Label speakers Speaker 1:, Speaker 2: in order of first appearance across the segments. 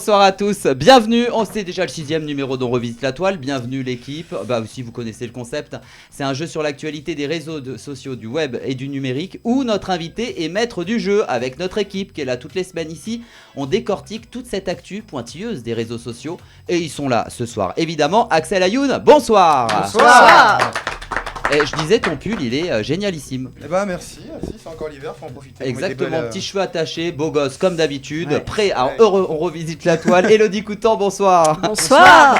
Speaker 1: Bonsoir à tous, bienvenue, c'est déjà le 6e numéro d'On Revisite la Toile, bienvenue l'équipe, aussi vous connaissez le concept, c'est un jeu sur l'actualité des réseaux sociaux, du web et du numérique où notre invité est maître du jeu avec notre équipe qui est là toutes les semaines ici. On décortique toute cette actu pointilleuse des réseaux sociaux et ils sont là ce soir. Évidemment, Axel Ayoun, bonsoir.
Speaker 2: Bonsoir.
Speaker 1: Et je disais, ton pull, il est génialissime.
Speaker 2: Eh ben merci, c'est encore l'hiver, faut en profiter.
Speaker 1: Exactement, petits cheveux attachés, beau gosse comme d'habitude,
Speaker 2: ouais.
Speaker 1: prêt à on revisite la toile. Élodie Coutan, bonsoir.
Speaker 3: Bonsoir.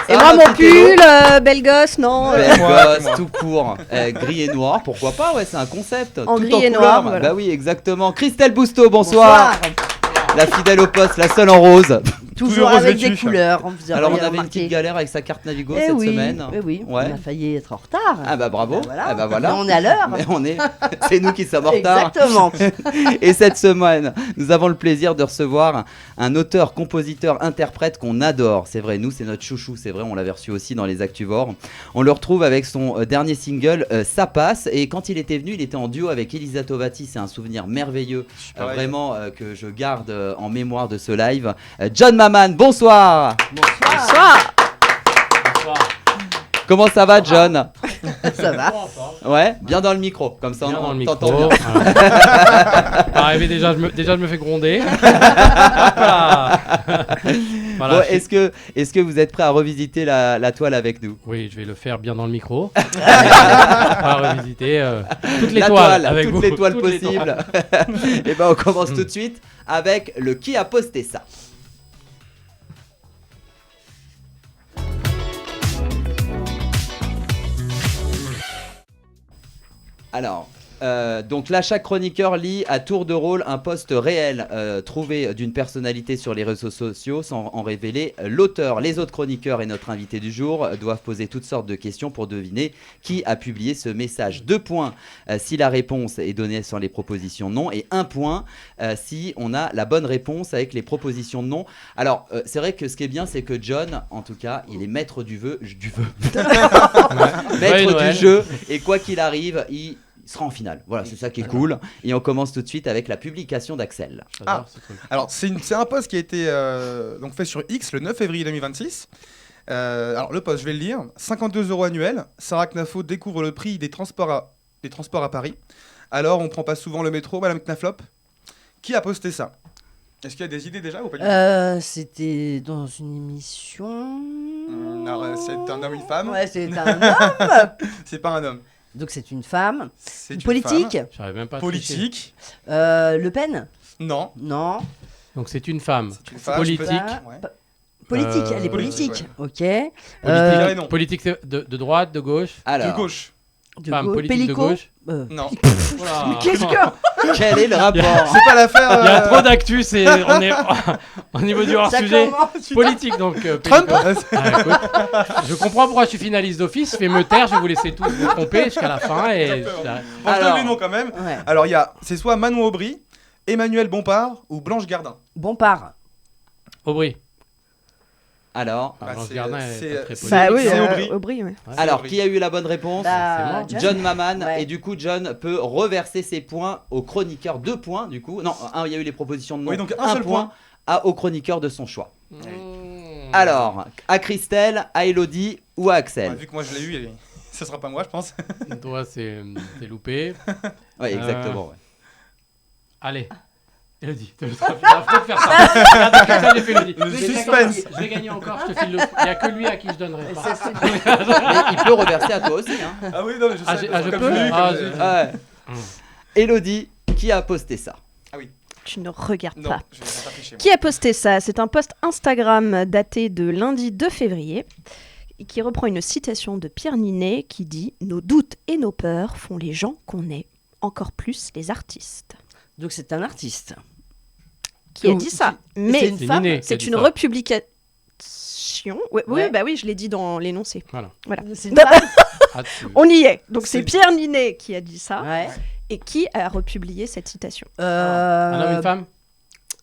Speaker 3: Et moi mon pull, belle gosse, non
Speaker 1: Belle gosse, tout court, gris et noir, pourquoi pas, ouais, c'est un concept.
Speaker 3: En
Speaker 1: tout
Speaker 3: gris et
Speaker 1: couleur.
Speaker 3: noir, voilà.
Speaker 1: Bah oui, exactement. Christelle Bousteau, bonsoir. La fidèle au poste, la seule en rose.
Speaker 3: Toujours avec des couleurs.
Speaker 1: Alors on avait une petite galère avec sa carte Navigo cette semaine.
Speaker 3: Oui,
Speaker 1: ouais.
Speaker 3: on a failli être en retard.
Speaker 1: Ah bah bravo.
Speaker 3: Voilà.
Speaker 1: Ah bah voilà.
Speaker 3: Mais on est à l'heure.
Speaker 1: Mais c'est nous qui sommes en retard.
Speaker 3: Exactement.
Speaker 1: Et cette semaine, nous avons le plaisir de recevoir un auteur, compositeur, interprète qu'on adore. C'est vrai, nous c'est notre chouchou, c'est vrai, on l'avait reçu aussi dans les Actuvores. On le retrouve avec son dernier single, Ça passe. Et quand il était venu, il était en duo avec Elisa Tovati. C'est un souvenir merveilleux, vraiment que je garde en mémoire de ce live. John Maman, bonsoir.
Speaker 3: Bonsoir.
Speaker 1: Comment ça va, John?
Speaker 3: Ça va.
Speaker 1: Ouais, bien dans le micro, comme ça
Speaker 4: bien
Speaker 1: on t'entend bien.
Speaker 4: Arrivé déjà, je me fais gronder. Voilà.
Speaker 1: Bon, est-ce que vous êtes prêts à revisiter la toile avec nous?
Speaker 4: Oui, je vais le faire bien dans le micro. À revisiter toutes les toiles avec
Speaker 1: toutes
Speaker 4: vous.
Speaker 1: Les toiles possibles. Et ben on commence tout de suite avec le qui a posté ça. Alors, donc là, chaque chroniqueur lit à tour de rôle un post réel trouvé d'une personnalité sur les réseaux sociaux sans en révéler l'auteur. Les autres chroniqueurs et notre invité du jour doivent poser toutes sortes de questions pour deviner qui a publié ce message. 2 points si la réponse est donnée sans les propositions non et 1 point si on a la bonne réponse avec les propositions non. Alors, c'est vrai que ce qui est bien, c'est que John, en tout cas, il est maître maître du jeu et quoi qu'il arrive, il sera en finale. Voilà, c'est ça qui est cool. Et on commence tout de suite avec la publication d'Axel.
Speaker 2: Alors c'est un post qui a été donc fait sur X le 9 février 2026. Alors le post, je vais le lire. 52 € annuels. Sarah Knafo découvre le prix des transports à Paris. Alors on prend pas souvent le métro, Madame Knaflop. Qui a posté ça? Est-ce qu'il y a des idées déjà ou pas du tout?
Speaker 3: C'était dans une émission.
Speaker 2: Alors, c'est un homme, une femme?
Speaker 3: Ouais, c'est un homme.
Speaker 2: C'est pas un homme.
Speaker 3: Donc c'est une femme.
Speaker 2: C'est une
Speaker 3: politique.
Speaker 2: femme.
Speaker 4: J'arrive même pas à
Speaker 2: Politique.
Speaker 3: Le Pen.
Speaker 2: Non.
Speaker 3: Non.
Speaker 4: Donc c'est une femme.
Speaker 2: C'est une femme.
Speaker 4: Politique.
Speaker 2: Ouais.
Speaker 3: Politique, elle est
Speaker 2: politique,
Speaker 3: politique.
Speaker 2: ouais.
Speaker 3: Ok.
Speaker 2: Non.
Speaker 4: Politique de droite, de gauche.
Speaker 1: Alors,
Speaker 2: De gauche.
Speaker 4: Femme politique de
Speaker 3: Pélico.
Speaker 4: gauche.
Speaker 2: Non.
Speaker 4: Voilà.
Speaker 3: Mais qu'est-ce que...
Speaker 1: quel est le rapport?
Speaker 2: C'est pas l'affaire.
Speaker 4: Il y a trop d'actu, on est au niveau du hors-sujet politique, donc
Speaker 2: Trump.
Speaker 4: Pélico. Écoute, je comprends pourquoi je suis finaliste d'office, je vais me taire, je vais vous laisser tous vous tromper jusqu'à la fin. Et...
Speaker 2: On se donne les noms quand même.
Speaker 3: Ouais.
Speaker 2: Alors c'est soit Manon Aubry, Emmanuel Bompard ou Blanche Gardin.
Speaker 3: Bompard.
Speaker 4: Aubry.
Speaker 1: Alors,
Speaker 4: Blanche Gardin est pas très politique.
Speaker 3: Bah oui,
Speaker 2: C'est Aubry.
Speaker 3: Aubry, ouais.
Speaker 4: Ouais.
Speaker 1: alors
Speaker 2: Aubry.
Speaker 1: qui a eu la bonne réponse?
Speaker 3: Bah,
Speaker 1: John Maman.
Speaker 3: Ouais.
Speaker 1: Et du coup, John peut reverser ses points au chroniqueur. 2 points, du coup. Non, il y a eu les propositions de non.
Speaker 2: Oui, donc un seul point.
Speaker 1: Au chroniqueur de son choix.
Speaker 4: Mmh.
Speaker 1: Alors, à Christelle, à Élodie ou à Axel?
Speaker 2: Ouais, vu que moi je l'ai eu, ce sera pas moi, je pense.
Speaker 4: Toi, c'est loupé.
Speaker 1: Oui, exactement. Ouais.
Speaker 4: Allez. Élodie, tu vas peut-être faire ça. Regarde, comme ça, j'ai fait Élodie.
Speaker 2: Le suspense.
Speaker 4: Je vais gagner encore, je te file le. Il n'y a que lui à qui je donnerai pas.
Speaker 1: Mais il peut reverser à toi aussi. Hein.
Speaker 2: Ah oui, non, mais je sais.
Speaker 4: je
Speaker 2: comme
Speaker 4: peux
Speaker 2: je l'ai eu,
Speaker 4: Ah,
Speaker 2: comme
Speaker 4: zut.
Speaker 1: Ouais. Élodie, qui a posté ça?
Speaker 3: Tu ne regardes
Speaker 2: Non,
Speaker 3: pas.
Speaker 2: je vais pas tricher.
Speaker 3: Qui a posté ça? C'est un post Instagram daté de lundi 2 février et qui reprend une citation de Pierre Ninet qui dit « Nos doutes et nos peurs font les gens qu'on est, encore plus les artistes ». Donc c'est un artiste qui a dit ça. Mais
Speaker 4: c'est une femme Ninet qui a
Speaker 3: c'est
Speaker 4: dit
Speaker 3: une
Speaker 4: ça.
Speaker 3: republication. Ouais,
Speaker 2: Ouais.
Speaker 3: Oui, bah oui, je l'ai dit dans l'énoncé.
Speaker 4: Voilà.
Speaker 3: C'est une femme.
Speaker 4: Ah,
Speaker 3: On y est. Donc c'est
Speaker 2: C'est-
Speaker 3: Pierre Ninet qui a dit ça
Speaker 5: Ouais.
Speaker 3: et qui a republié cette citation.
Speaker 4: Un homme, une femme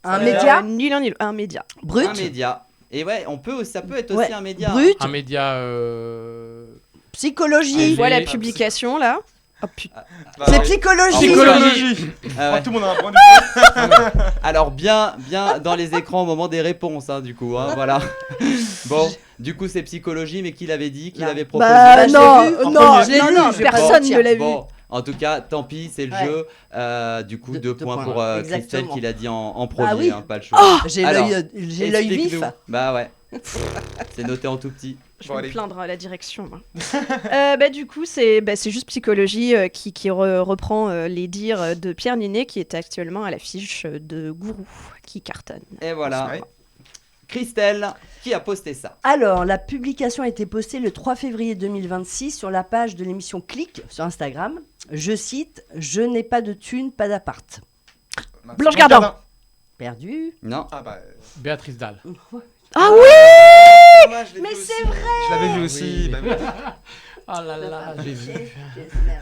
Speaker 5: Un média
Speaker 3: Ni l'un ni l'autre. Un média.
Speaker 5: brut.
Speaker 1: Un média. Et ouais, ça peut être aussi un média.
Speaker 5: Brut,
Speaker 4: Un média.
Speaker 5: psychologie.
Speaker 3: On voit la
Speaker 4: Mais-
Speaker 3: publication là. Oh putain.
Speaker 2: Bah,
Speaker 5: C'est
Speaker 2: ouais.
Speaker 5: psychologie.
Speaker 4: Psychologie.
Speaker 1: Ah ouais.
Speaker 2: Oh, tout le monde a un point du coup.
Speaker 1: Alors bien dans les écrans au moment des réponses, hein, du coup, hein, voilà. Bon, du coup c'est psychologie, mais qui l'avait dit, qui
Speaker 5: Là.
Speaker 1: l'avait proposé
Speaker 5: Bah, je l'ai
Speaker 3: non,
Speaker 5: vu. En
Speaker 3: non,
Speaker 5: premier. Je l'ai
Speaker 3: non,
Speaker 5: lu,
Speaker 3: non,
Speaker 5: je vais pas
Speaker 3: personne
Speaker 5: mentir.
Speaker 3: ne l'a vu.
Speaker 1: Bon, en tout cas, tant pis, c'est le
Speaker 5: Ouais.
Speaker 1: jeu. Du coup, deux points
Speaker 5: points.
Speaker 1: pour Christelle
Speaker 5: Exactement.
Speaker 1: qui l'a dit en premier,
Speaker 5: oui.
Speaker 1: hein, pas le choix.
Speaker 5: J'ai
Speaker 1: Alors,
Speaker 5: l'œil vif.
Speaker 1: Explique-nous. Bah ouais. C'est noté en tout petit.
Speaker 3: Je
Speaker 2: Bon,
Speaker 3: vais me
Speaker 2: allez.
Speaker 3: plaindre à la direction. Moi. Du coup, c'est juste Psychologie qui reprend les dires de Pierre Ninet, qui est actuellement à l'affiche de Gourou, qui cartonne.
Speaker 1: Et voilà.
Speaker 2: Ouais.
Speaker 1: Christelle, qui a posté ça?
Speaker 5: Alors, la publication a été postée le 3 février 2026 sur la page de l'émission Click sur Instagram. Je cite « Je n'ai pas de thune, pas d'appart
Speaker 3: Blanche Gardin. ».
Speaker 5: Perdu.
Speaker 1: Non.
Speaker 2: Ah bah.
Speaker 4: Béatrice Dalle.
Speaker 3: Ah oui.
Speaker 5: Mais c'est vrai.
Speaker 2: Je l'avais vu aussi.
Speaker 4: Oui.
Speaker 2: Bah oui.
Speaker 4: Ah là là, j'ai vu.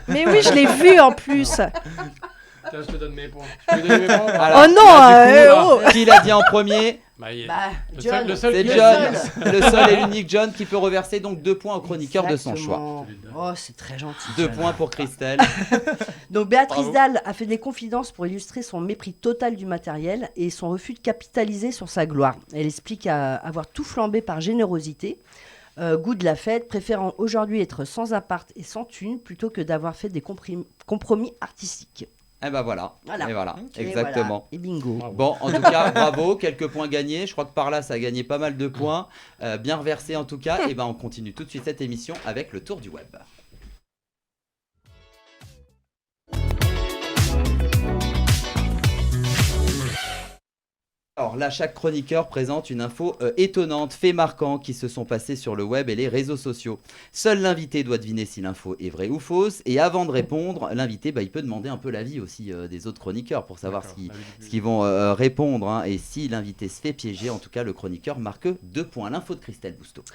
Speaker 3: Mais oui, je l'ai vu en plus.
Speaker 4: Tiens, je te donne mes points. Je peux donner mes points.
Speaker 1: Alors,
Speaker 3: Oh non,
Speaker 1: du coup, qui l'a dit en premier?
Speaker 4: Bah, il est-
Speaker 5: Bah,
Speaker 4: le
Speaker 5: John.
Speaker 4: seul- le seul
Speaker 1: C'est
Speaker 4: qui-
Speaker 1: John, le seul et l'unique John qui peut reverser donc 2 points au chroniqueur de son choix.
Speaker 5: Exactement. Oh, c'est très gentil.
Speaker 1: 2
Speaker 5: John.
Speaker 1: points pour Christelle.
Speaker 5: Donc Béatrice
Speaker 2: Bravo.
Speaker 5: Dalle a fait des confidences pour illustrer son mépris total du matériel et son refus de capitaliser sur sa gloire. Elle explique avoir tout flambé par générosité, goût de la fête, préférant aujourd'hui être sans appart et sans thune plutôt que d'avoir fait des compromis artistiques.
Speaker 1: Et bah voilà.
Speaker 5: Voilà.
Speaker 1: Et voilà,
Speaker 5: Et
Speaker 1: exactement.
Speaker 5: voilà. Et bingo.
Speaker 4: Bravo.
Speaker 1: Bon, en tout cas, bravo, quelques points gagnés. Je crois que par là, ça a gagné pas mal de points. Bien reversé en tout cas. Et ben, on continue tout de suite cette émission avec le tour du web. Alors là, chaque chroniqueur présente une info étonnante, fait marquant qui se sont passés sur le web et les réseaux sociaux. Seul l'invité doit deviner si l'info est vraie ou fausse. Et avant de répondre, l'invité, il peut demander un peu l'avis aussi des autres chroniqueurs pour savoir
Speaker 4: D'accord,
Speaker 1: ce qu'ils vont répondre. Hein. Et si l'invité se fait piéger, en tout cas, le chroniqueur marque 2 points. L'info de Christelle Bousteau.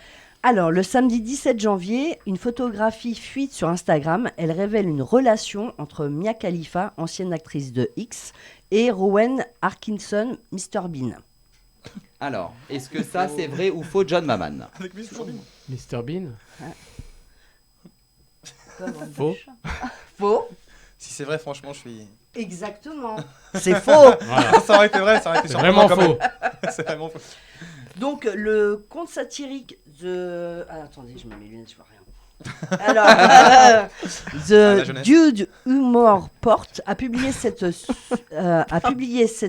Speaker 5: Alors, le samedi 17 janvier, une photographie fuite sur Instagram. Elle révèle une relation entre Mia Khalifa, ancienne actrice de X, et Rowan Atkinson, Mr Bean.
Speaker 1: Alors, est-ce que ça, c'est vrai ou faux, John Maman?
Speaker 2: Avec Mr Bean.
Speaker 4: Mr Bean. Faux.
Speaker 5: Faux.
Speaker 2: Si c'est vrai, franchement, je suis.
Speaker 5: Exactement. C'est faux.
Speaker 4: Voilà.
Speaker 2: Ça aurait été vrai, ça aurait été
Speaker 4: C'est
Speaker 2: surprenant
Speaker 4: vraiment
Speaker 2: quand même.
Speaker 4: faux.
Speaker 2: C'est vraiment faux.
Speaker 5: Donc, le conte satirique de... Ah, attendez, je mets mes lunettes, je vois rien. Alors,
Speaker 2: la
Speaker 5: The
Speaker 2: jeunesse.
Speaker 5: Dude Humor Port a publié cette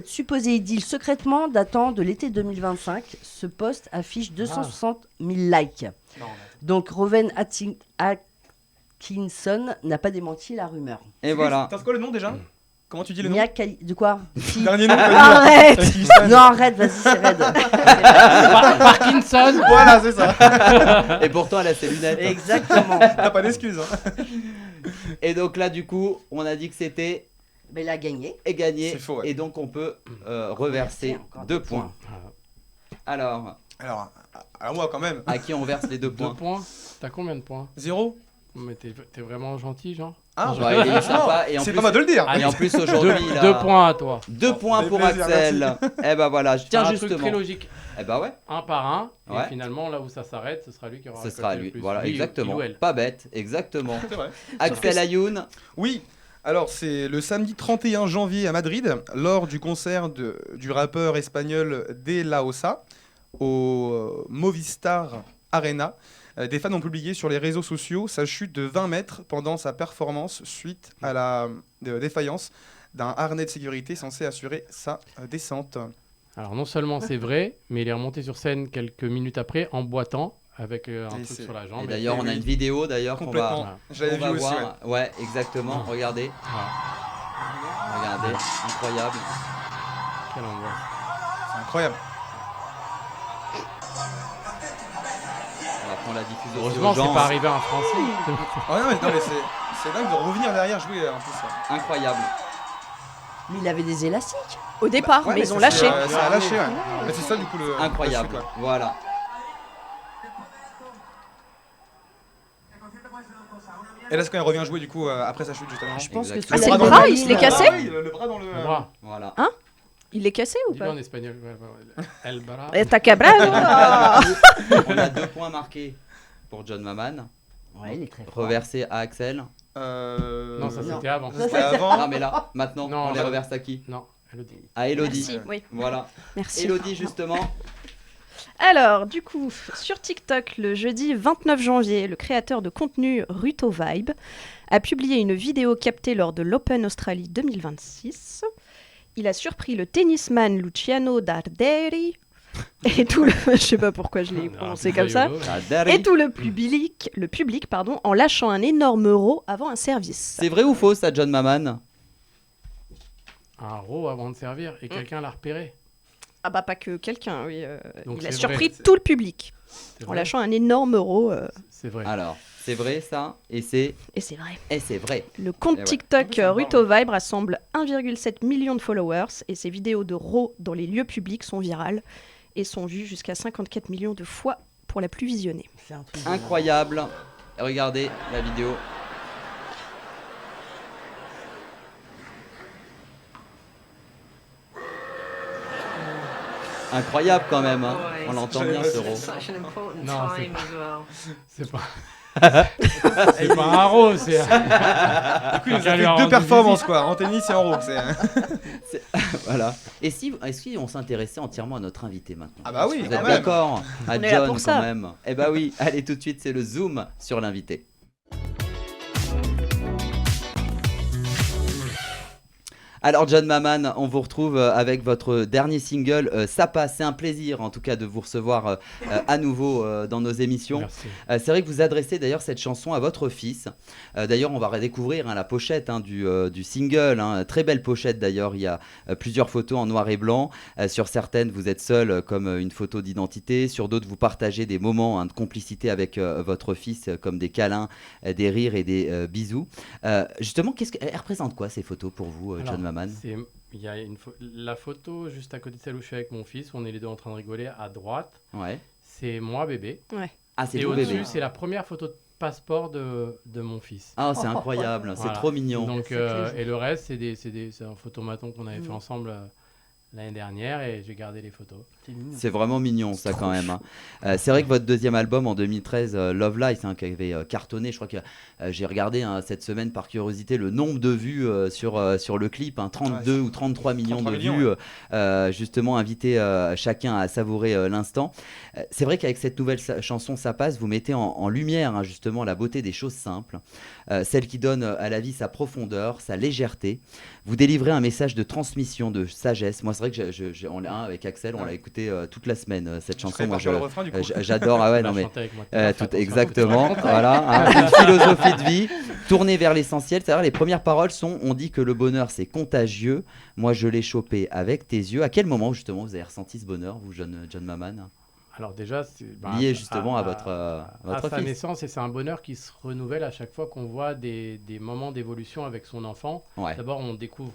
Speaker 5: supposée idylle secrètement datant de l'été 2025. Ce post affiche 260 000 likes.
Speaker 2: Non,
Speaker 5: Donc, Rowan Atkinson n'a pas démenti la rumeur.
Speaker 1: Et voilà.
Speaker 2: T'as quoi le nom déjà? Comment tu dis le nom?
Speaker 5: Mia Khali- De quoi Qui
Speaker 2: Dernier nom.
Speaker 5: Arrête
Speaker 2: Atkinson.
Speaker 5: Non, arrête, vas-y, c'est raide.
Speaker 4: Parkinson.
Speaker 2: Voilà, c'est ça.
Speaker 1: Et pourtant, elle a ses lunettes.
Speaker 5: Exactement.
Speaker 2: T'as pas d'excuses. Hein.
Speaker 1: Et donc là, du coup, on a dit que c'était
Speaker 5: Mais il a gagné.
Speaker 1: gagné.
Speaker 2: C'est faux, ouais.
Speaker 1: Et donc, on peut reverser
Speaker 5: Reverser encore
Speaker 1: 2
Speaker 5: deux
Speaker 1: points. Alors,
Speaker 2: Alors, à moi quand même.
Speaker 1: à qui on verse les 2
Speaker 4: 2
Speaker 1: points?
Speaker 4: points. T'as combien de points?
Speaker 2: 0.
Speaker 4: Mais t'es vraiment gentil, genre.
Speaker 2: Ah,
Speaker 1: Ouais, il est sympa. Et en
Speaker 2: c'est
Speaker 1: plus,
Speaker 2: pas mal de le dire.
Speaker 1: et en plus aujourd'hui, il a
Speaker 4: 2 points à toi.
Speaker 1: 2 points
Speaker 2: fait
Speaker 1: pour
Speaker 2: plaisir,
Speaker 1: Axel. Eh ben voilà,
Speaker 4: C'est
Speaker 1: tiens
Speaker 4: un truc
Speaker 1: justement.
Speaker 4: très logique.
Speaker 1: Eh ben ouais,
Speaker 4: Un par un.
Speaker 1: Ouais.
Speaker 4: Et finalement, là où ça s'arrête, ce sera lui qui aura
Speaker 1: ce
Speaker 4: récolté
Speaker 1: sera
Speaker 4: le
Speaker 1: lui.
Speaker 4: plus.
Speaker 1: Voilà,
Speaker 4: Lui,
Speaker 1: exactement.
Speaker 4: il ou elle.
Speaker 1: Pas bête, exactement.
Speaker 2: C'est vrai.
Speaker 1: Axel Ayoun.
Speaker 2: Oui, alors c'est le samedi 31 janvier à Madrid, lors du concert du rappeur espagnol De La Osa au Movistar Arena. Des fans ont publié sur les réseaux sociaux sa chute de 20 mètres pendant sa performance suite à la défaillance d'un harnais de sécurité censé assurer sa descente.
Speaker 4: Alors non seulement c'est vrai, mais il est remonté sur scène quelques minutes après en boitant avec un
Speaker 2: Et
Speaker 4: truc
Speaker 2: c'est-
Speaker 4: sur la jambe.
Speaker 1: Et d'ailleurs,
Speaker 2: et
Speaker 1: on a
Speaker 2: oui.
Speaker 1: une vidéo d'ailleurs qu'on
Speaker 2: Complètement.
Speaker 1: va,
Speaker 2: Je l'avais
Speaker 1: on va
Speaker 2: vu aussi.
Speaker 1: voir. Ouais, exactement. Regardez,
Speaker 4: Voilà.
Speaker 1: regardez, incroyable.
Speaker 4: Quelle angoisse.
Speaker 2: C'est incroyable.
Speaker 1: On va prendre la diffusion.
Speaker 4: Heureusement, c'est pas arrivé à un Français.
Speaker 2: Ah non, mais c'est dingue de revenir derrière jouer en plus.
Speaker 1: Incroyable.
Speaker 5: Mais il avait des élastiques.
Speaker 3: Au départ,
Speaker 2: Ouais,
Speaker 3: mais ils ont
Speaker 2: c'est-
Speaker 3: lâché.
Speaker 2: Ça a lâché, ouais. Mais c'est ça du coup le.
Speaker 1: Incroyable.
Speaker 2: la chute, ouais.
Speaker 1: Voilà.
Speaker 2: Et là, c'est quand il revient jouer du coup après sa chute justement.
Speaker 5: Je pense que
Speaker 1: Exactement.
Speaker 3: Ah, c'est le
Speaker 2: dans
Speaker 3: bras, il se l'est cassé
Speaker 2: Le bras dans le.
Speaker 4: Le bras.
Speaker 1: Voilà.
Speaker 3: Il l'est cassé ou
Speaker 4: Dis-le
Speaker 3: pas
Speaker 4: en espagnol. Ouais. El Bara.
Speaker 3: Esta cabra.
Speaker 1: On a 2 points marqués pour John Maman,
Speaker 5: Ouais, il est très fort.
Speaker 1: reversé à Axel.
Speaker 4: Non, ça
Speaker 5: Non.
Speaker 4: c'était avant.
Speaker 2: Ça, c'était avant.
Speaker 1: Non mais là, maintenant,
Speaker 4: Non,
Speaker 1: on les
Speaker 4: là-
Speaker 1: reverse à qui?
Speaker 4: Non, Elodie.
Speaker 1: À Elodie.
Speaker 3: Merci, oui.
Speaker 1: Voilà.
Speaker 3: Merci.
Speaker 1: Elodie justement.
Speaker 3: Alors, du coup, sur TikTok, le jeudi 29 janvier, le créateur de contenu Ruto Vibe a publié une vidéo captée lors de l'Open Australie 2026. Il a surpris le tennisman Luciano Darderi et tout le... Je sais pas pourquoi je l'ai prononcé comme ça. Et tout le public, en lâchant un énorme euro avant un service.
Speaker 1: C'est vrai ou faux ça, John Maman?
Speaker 4: Un row avant de servir et quelqu'un l'a repéré.
Speaker 3: Ah bah pas que quelqu'un, oui.
Speaker 4: Donc
Speaker 3: Il a
Speaker 4: c'est
Speaker 3: surpris
Speaker 4: vrai.
Speaker 3: tout le public
Speaker 4: C'est
Speaker 3: en
Speaker 4: vrai.
Speaker 3: lâchant un énorme euro.
Speaker 4: C'est vrai.
Speaker 1: Alors, c'est vrai ça, et c'est
Speaker 3: Et c'est vrai. Le compte
Speaker 1: Eh ouais.
Speaker 3: TikTok
Speaker 4: Ça me
Speaker 3: Ruto Vibe rassemble 1,7 million de followers et ses vidéos de raw dans les lieux publics sont virales et sont vues jusqu'à 54 millions de fois pour la plus visionnée.
Speaker 5: C'est un truc de-
Speaker 1: incroyable. Regardez la vidéo. Incroyable quand même, hein. On l'entend bien ce rond.
Speaker 6: Such an important
Speaker 4: No,
Speaker 6: time as well.
Speaker 4: C'est pas. C'est pas un row, c'est.
Speaker 2: Du coup, il nous a
Speaker 4: Quelqu'un lui
Speaker 2: fait
Speaker 4: a
Speaker 2: deux
Speaker 4: rendu
Speaker 2: performances,
Speaker 4: visite.
Speaker 2: quoi. En tennis et en roue. C'est...
Speaker 1: Voilà. Et si on s'intéressait entièrement à notre invité maintenant?
Speaker 2: Ah bah oui,
Speaker 1: Vous
Speaker 2: quand
Speaker 1: êtes
Speaker 2: même.
Speaker 1: d'accord? À
Speaker 3: On est là
Speaker 1: John
Speaker 3: pour
Speaker 1: quand
Speaker 3: ça.
Speaker 1: même. Eh bah oui, allez tout de suite, c'est le zoom sur l'invité. Alors John Maman, on vous retrouve avec votre dernier single, Ça passe. C'est un plaisir en tout cas de vous recevoir à nouveau dans nos émissions.
Speaker 4: Merci.
Speaker 1: C'est vrai que vous adressez d'ailleurs cette chanson à votre fils. D'ailleurs, on va redécouvrir la pochette du single. Très belle pochette d'ailleurs. Il y a plusieurs photos en noir et blanc. Sur certaines, vous êtes seul comme une photo d'identité. Sur d'autres, vous partagez des moments de complicité avec votre fils, comme des câlins, des rires et des bisous. Justement, elles représentent quoi ces photos pour vous, John Maman?
Speaker 4: Il y a la photo juste à côté de celle où je suis avec mon fils, où on est les deux en train de rigoler à droite.
Speaker 1: Ouais.
Speaker 4: C'est moi bébé.
Speaker 1: Ah, c'est
Speaker 4: Et
Speaker 1: tout
Speaker 4: au-dessus,
Speaker 1: bébé.
Speaker 4: c'est la première photo de passeport de mon fils.
Speaker 1: Ah, c'est incroyable. C'est
Speaker 4: Voilà.
Speaker 1: trop mignon.
Speaker 4: Donc,
Speaker 5: C'est clair.
Speaker 4: et le reste, c'est un photomaton qu'on avait fait ensemble l'année dernière et j'ai gardé les photos.
Speaker 5: C'est mignon.
Speaker 1: C'est vraiment mignon ça quand même. C'est vrai que votre deuxième album en 2013, Love Life, qui avait cartonné, je crois que j'ai regardé cette semaine par curiosité le nombre de vues sur le clip, 32 ou 33 millions
Speaker 2: 33
Speaker 1: de
Speaker 2: millions,
Speaker 1: vues, justement inviter chacun à savourer l'instant. C'est vrai qu'avec cette nouvelle chanson Ça passe, vous mettez en lumière justement la beauté des choses simples, celle qui donne à la vie sa profondeur, sa légèreté. Vous délivrez un message de transmission, de sagesse. Moi c'est vrai que on l'a avec Axel, on l'a écouté toute la semaine cette chanson.
Speaker 2: serais
Speaker 1: Moi
Speaker 2: parti le refrain, du coup.
Speaker 1: j'adore. Ah ouais,
Speaker 4: Tu
Speaker 1: non
Speaker 4: l'as
Speaker 1: mais
Speaker 4: chanté avec moi.
Speaker 1: exactement. Voilà, une philosophie de vie tournée vers l'essentiel. C'est-à-dire les premières paroles sont: on dit que le bonheur c'est contagieux. Moi je l'ai chopé avec tes yeux. À quel moment justement vous avez ressenti ce bonheur, vous, John Maman?
Speaker 4: Alors déjà, c'est
Speaker 1: Lié justement à votre
Speaker 4: à sa
Speaker 1: fils.
Speaker 4: naissance, et c'est un bonheur qui se renouvelle à chaque fois qu'on voit des moments d'évolution avec son enfant.
Speaker 1: Ouais.
Speaker 4: D'abord, on découvre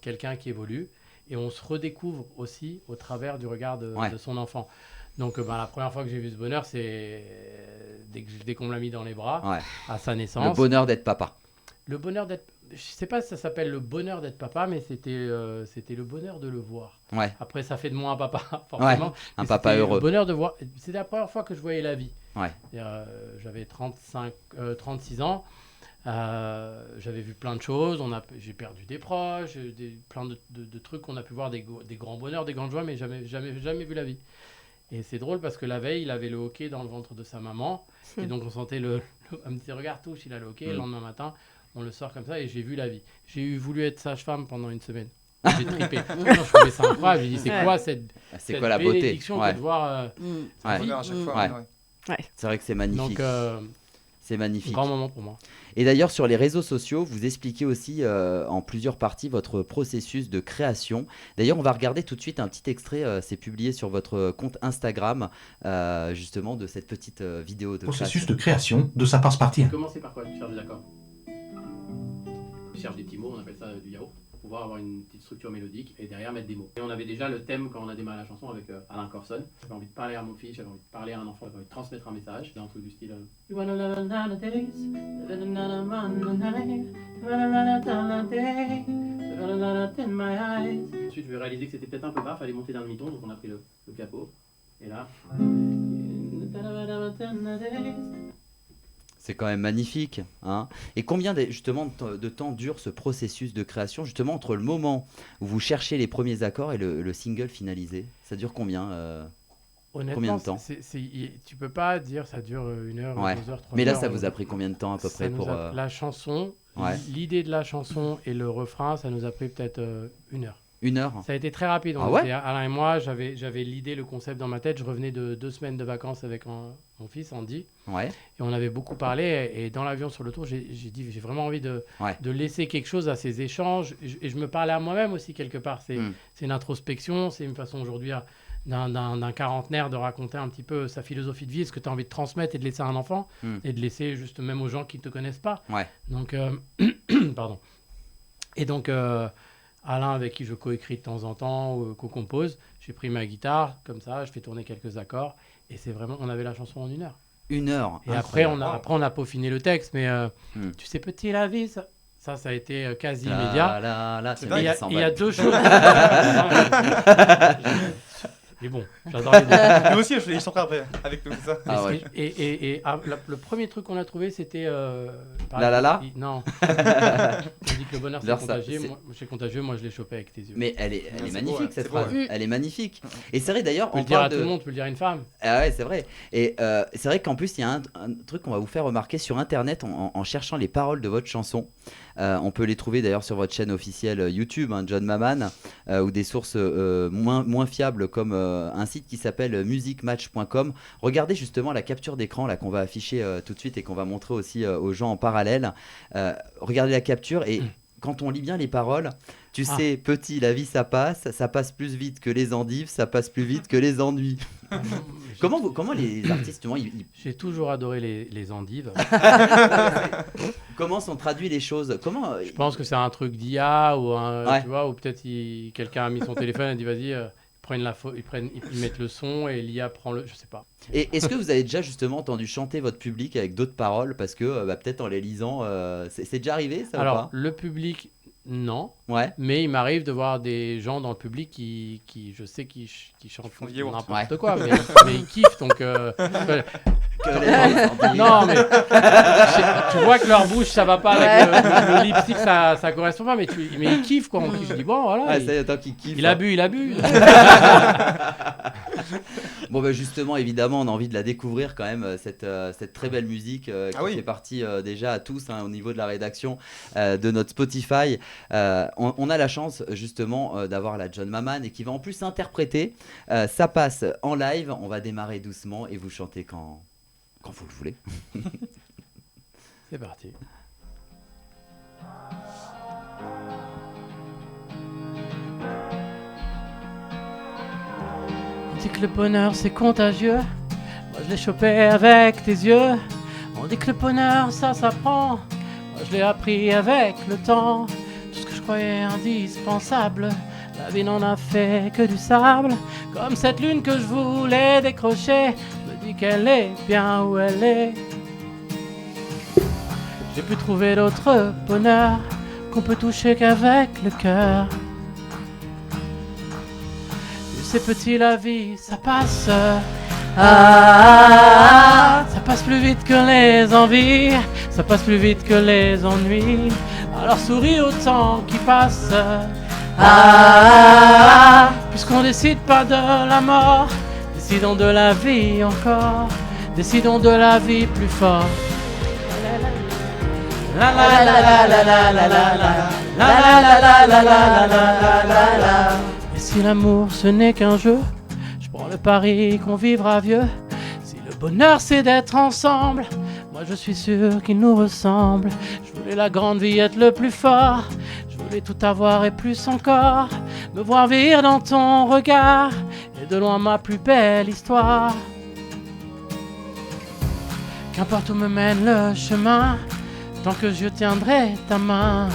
Speaker 4: quelqu'un qui évolue et on se redécouvre aussi au travers du regard de son enfant. Donc la première fois que j'ai vu ce bonheur, c'est dès qu'on me l'a mis dans les bras,
Speaker 1: Ouais.
Speaker 4: à sa naissance.
Speaker 1: Le bonheur d'être papa.
Speaker 4: Le bonheur d'être... Je sais pas si ça s'appelle le bonheur d'être papa, mais c'était le bonheur de le voir.
Speaker 1: Ouais.
Speaker 4: Après, ça fait de moi un papa, forcément.
Speaker 1: Un
Speaker 4: mais
Speaker 1: papa
Speaker 4: c'était
Speaker 1: heureux.
Speaker 4: Le bonheur de voir... C'était la première fois que je voyais la vie.
Speaker 1: Ouais.
Speaker 4: J'avais 36 ans. J'avais vu plein de choses. J'ai perdu des proches, plein de trucs qu'on a pu voir, des grands bonheurs, des grandes joies, mais jamais vu la vie. Et c'est drôle parce que la veille, il avait le hockey dans le ventre de sa maman. Et donc, on sentait un petit regard touche, il a le hockey. Le lendemain matin, on le sort comme ça et j'ai vu la vie. J'ai voulu être sage-femme pendant une semaine. J'ai trippé. Non, je trouvais ça incroyable. J'ai dit, c'est quoi cette
Speaker 1: la beauté?
Speaker 4: bénédiction
Speaker 1: Ouais.
Speaker 4: que de voir
Speaker 1: Ouais.
Speaker 2: Bonheur à chaque fois.
Speaker 1: Ouais.
Speaker 2: ouais.
Speaker 1: C'est vrai que c'est magnifique.
Speaker 4: Donc,
Speaker 1: C'est magnifique.
Speaker 4: grand moment pour moi.
Speaker 1: Et d'ailleurs, sur les réseaux sociaux, vous expliquez aussi en plusieurs parties votre processus de création. D'ailleurs, on va regarder tout de suite un petit extrait. C'est publié sur votre compte Instagram, justement, de cette petite vidéo de
Speaker 7: Processus
Speaker 1: création.
Speaker 7: de création de Ça passe partie 1.
Speaker 4: Commencez par quoi? Faire des accords. Je cherche des petits mots, on appelle ça du yaourt. pouvoir avoir une petite structure mélodique et derrière mettre des mots. Et on avait déjà le thème quand on a démarré la chanson avec Alain Corson. J'avais envie de parler à mon fils, j'avais envie de parler à un enfant, j'avais envie de transmettre un message. C'est un truc du style You wanna live another days, live another night, live another day, live another in my eyes. Ensuite, je vais réaliser que c'était peut-être un peu bas, fallait monter d'un demi-ton, donc on a pris le capot. Et là.
Speaker 1: C'est quand même magnifique. Hein. Et combien justement de temps dure ce processus de création, justement entre le moment où vous cherchez les premiers accords et le single finalisé? Ça dure combien
Speaker 4: Honnêtement,
Speaker 1: combien de temps
Speaker 4: tu peux pas dire ça dure 1 heure, 2 heures, 3 heures.
Speaker 1: Mais là, ça vous a pris combien de temps à peu près pour...
Speaker 4: La chanson, l'idée de la chanson et le refrain, ça nous a pris peut-être 1 heure.
Speaker 1: 1 heure.
Speaker 4: Ça a été très rapide. Alain et moi, j'avais l'idée, le concept dans ma tête. Je revenais de 2 semaines de vacances avec mon fils, Andy.
Speaker 1: Ouais.
Speaker 4: Et on avait beaucoup parlé. Et dans l'avion sur le tour, j'ai dit, j'ai vraiment envie de laisser quelque chose à ces échanges. Et je me parlais à moi-même aussi, quelque part. C'est une introspection. C'est une façon aujourd'hui d'un quarantenaire de raconter un petit peu sa philosophie de vie, ce que tu as envie de transmettre et de laisser à un enfant. Et de laisser juste même aux gens qui ne te connaissent pas.
Speaker 1: Ouais.
Speaker 4: Donc, pardon. Et donc... Alain, avec qui je coécris de temps en temps ou co-compose, j'ai pris ma guitare, comme ça, je fais tourner quelques accords, et c'est vraiment, on avait la chanson en 1 heure.
Speaker 1: 1 heure.
Speaker 4: Et après on a peaufiné le texte, mais tu sais, petit la vie, ça a été quasi immédiat. Il y a 2 choses. Mais bon, j'adore les 2.
Speaker 2: Nous aussi, ils sont prêts après, avec nous, ça.
Speaker 4: Le premier truc qu'on a trouvé, c'était... Non. On dit que le bonheur, c'est contagieux. Moi, c'est contagieux, moi, je l'ai chopé avec tes yeux.
Speaker 1: Mais elle est magnifique, cette phrase. Elle est magnifique. Et c'est vrai, d'ailleurs...
Speaker 4: On peut le dire à tout le monde, tu peux le dire à une femme.
Speaker 1: Ah ouais, c'est vrai. Et c'est vrai qu'en plus, il y a un truc qu'on va vous faire remarquer sur Internet en cherchant les paroles de votre chanson. On peut les trouver d'ailleurs sur votre chaîne officielle YouTube, John Maman, ou des sources moins fiables comme un site qui s'appelle musicmatch.com. Regardez justement la capture d'écran là qu'on va afficher tout de suite et qu'on va montrer aussi aux gens en parallèle. Regardez la capture et quand on lit bien les paroles, tu sais, petit, la vie ça passe plus vite que les endives, ça passe plus vite que les ennuis. Comment les artistes,
Speaker 4: J'ai toujours adoré les endives.
Speaker 1: Comment sont traduits les choses?
Speaker 4: Je pense que c'est un truc d'IA ou tu vois, ou peut-être quelqu'un a mis son téléphone et dit vas-y, ils mettent le son et l'IA prend je sais pas.
Speaker 1: Et est-ce que vous avez déjà justement entendu chanter votre public avec d'autres paroles parce que peut-être en les lisant, c'est déjà arrivé ça?
Speaker 4: Alors
Speaker 1: ou pas
Speaker 4: le public, non.
Speaker 1: Ouais.
Speaker 4: Mais il m'arrive de voir des gens dans le public qui je sais qui chantent n'importe quoi, mais ils kiffent donc. Non mais tu vois que leur bouche ça va pas avec le lipstick, ça correspond pas, mais ils kiffent quoi. Je dis bon voilà. Il a bu.
Speaker 1: Bon justement évidemment on a envie de la découvrir quand même cette très belle musique qui fait partie déjà à tous au niveau de la rédaction de notre Spotify. On a la chance justement d'avoir la John Maman et qui va en plus interpréter. Ça passe en live, on va démarrer doucement et vous chantez quand vous le voulez.
Speaker 4: C'est parti. On dit que le bonheur c'est contagieux. Moi je l'ai chopé avec tes yeux. On dit que le bonheur ça s'apprend. Moi je l'ai appris avec le temps. Tout ce que je croyais indispensable, la vie n'en a fait que du sable. Comme cette lune que je voulais décrocher, je me dis qu'elle est bien où elle est. J'ai pu trouver d'autres bonheurs qu'on peut toucher qu'avec le cœur. Tu sais petit, la vie ça passe. Ça passe plus vite que les envies, ça passe plus vite que les ennuis. Alors souris au temps qui passe. Puisqu'on décide pas de la mort, décidons de la vie encore, décidons de la vie plus fort. La la la la la la la la la la la la la la. Et si l'amour ce n'est qu'un jeu, je prends le pari qu'on vivra vieux. Si le bonheur c'est d'être ensemble, moi je suis sûr qu'il nous ressemble. Je voulais la grande vie être le plus fort, je voulais tout avoir et plus encore, me voir vieillir dans ton regard, et de loin ma plus belle histoire. Qu'importe où me mène le chemin, tant que je tiendrai ta main.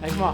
Speaker 4: Avec moi.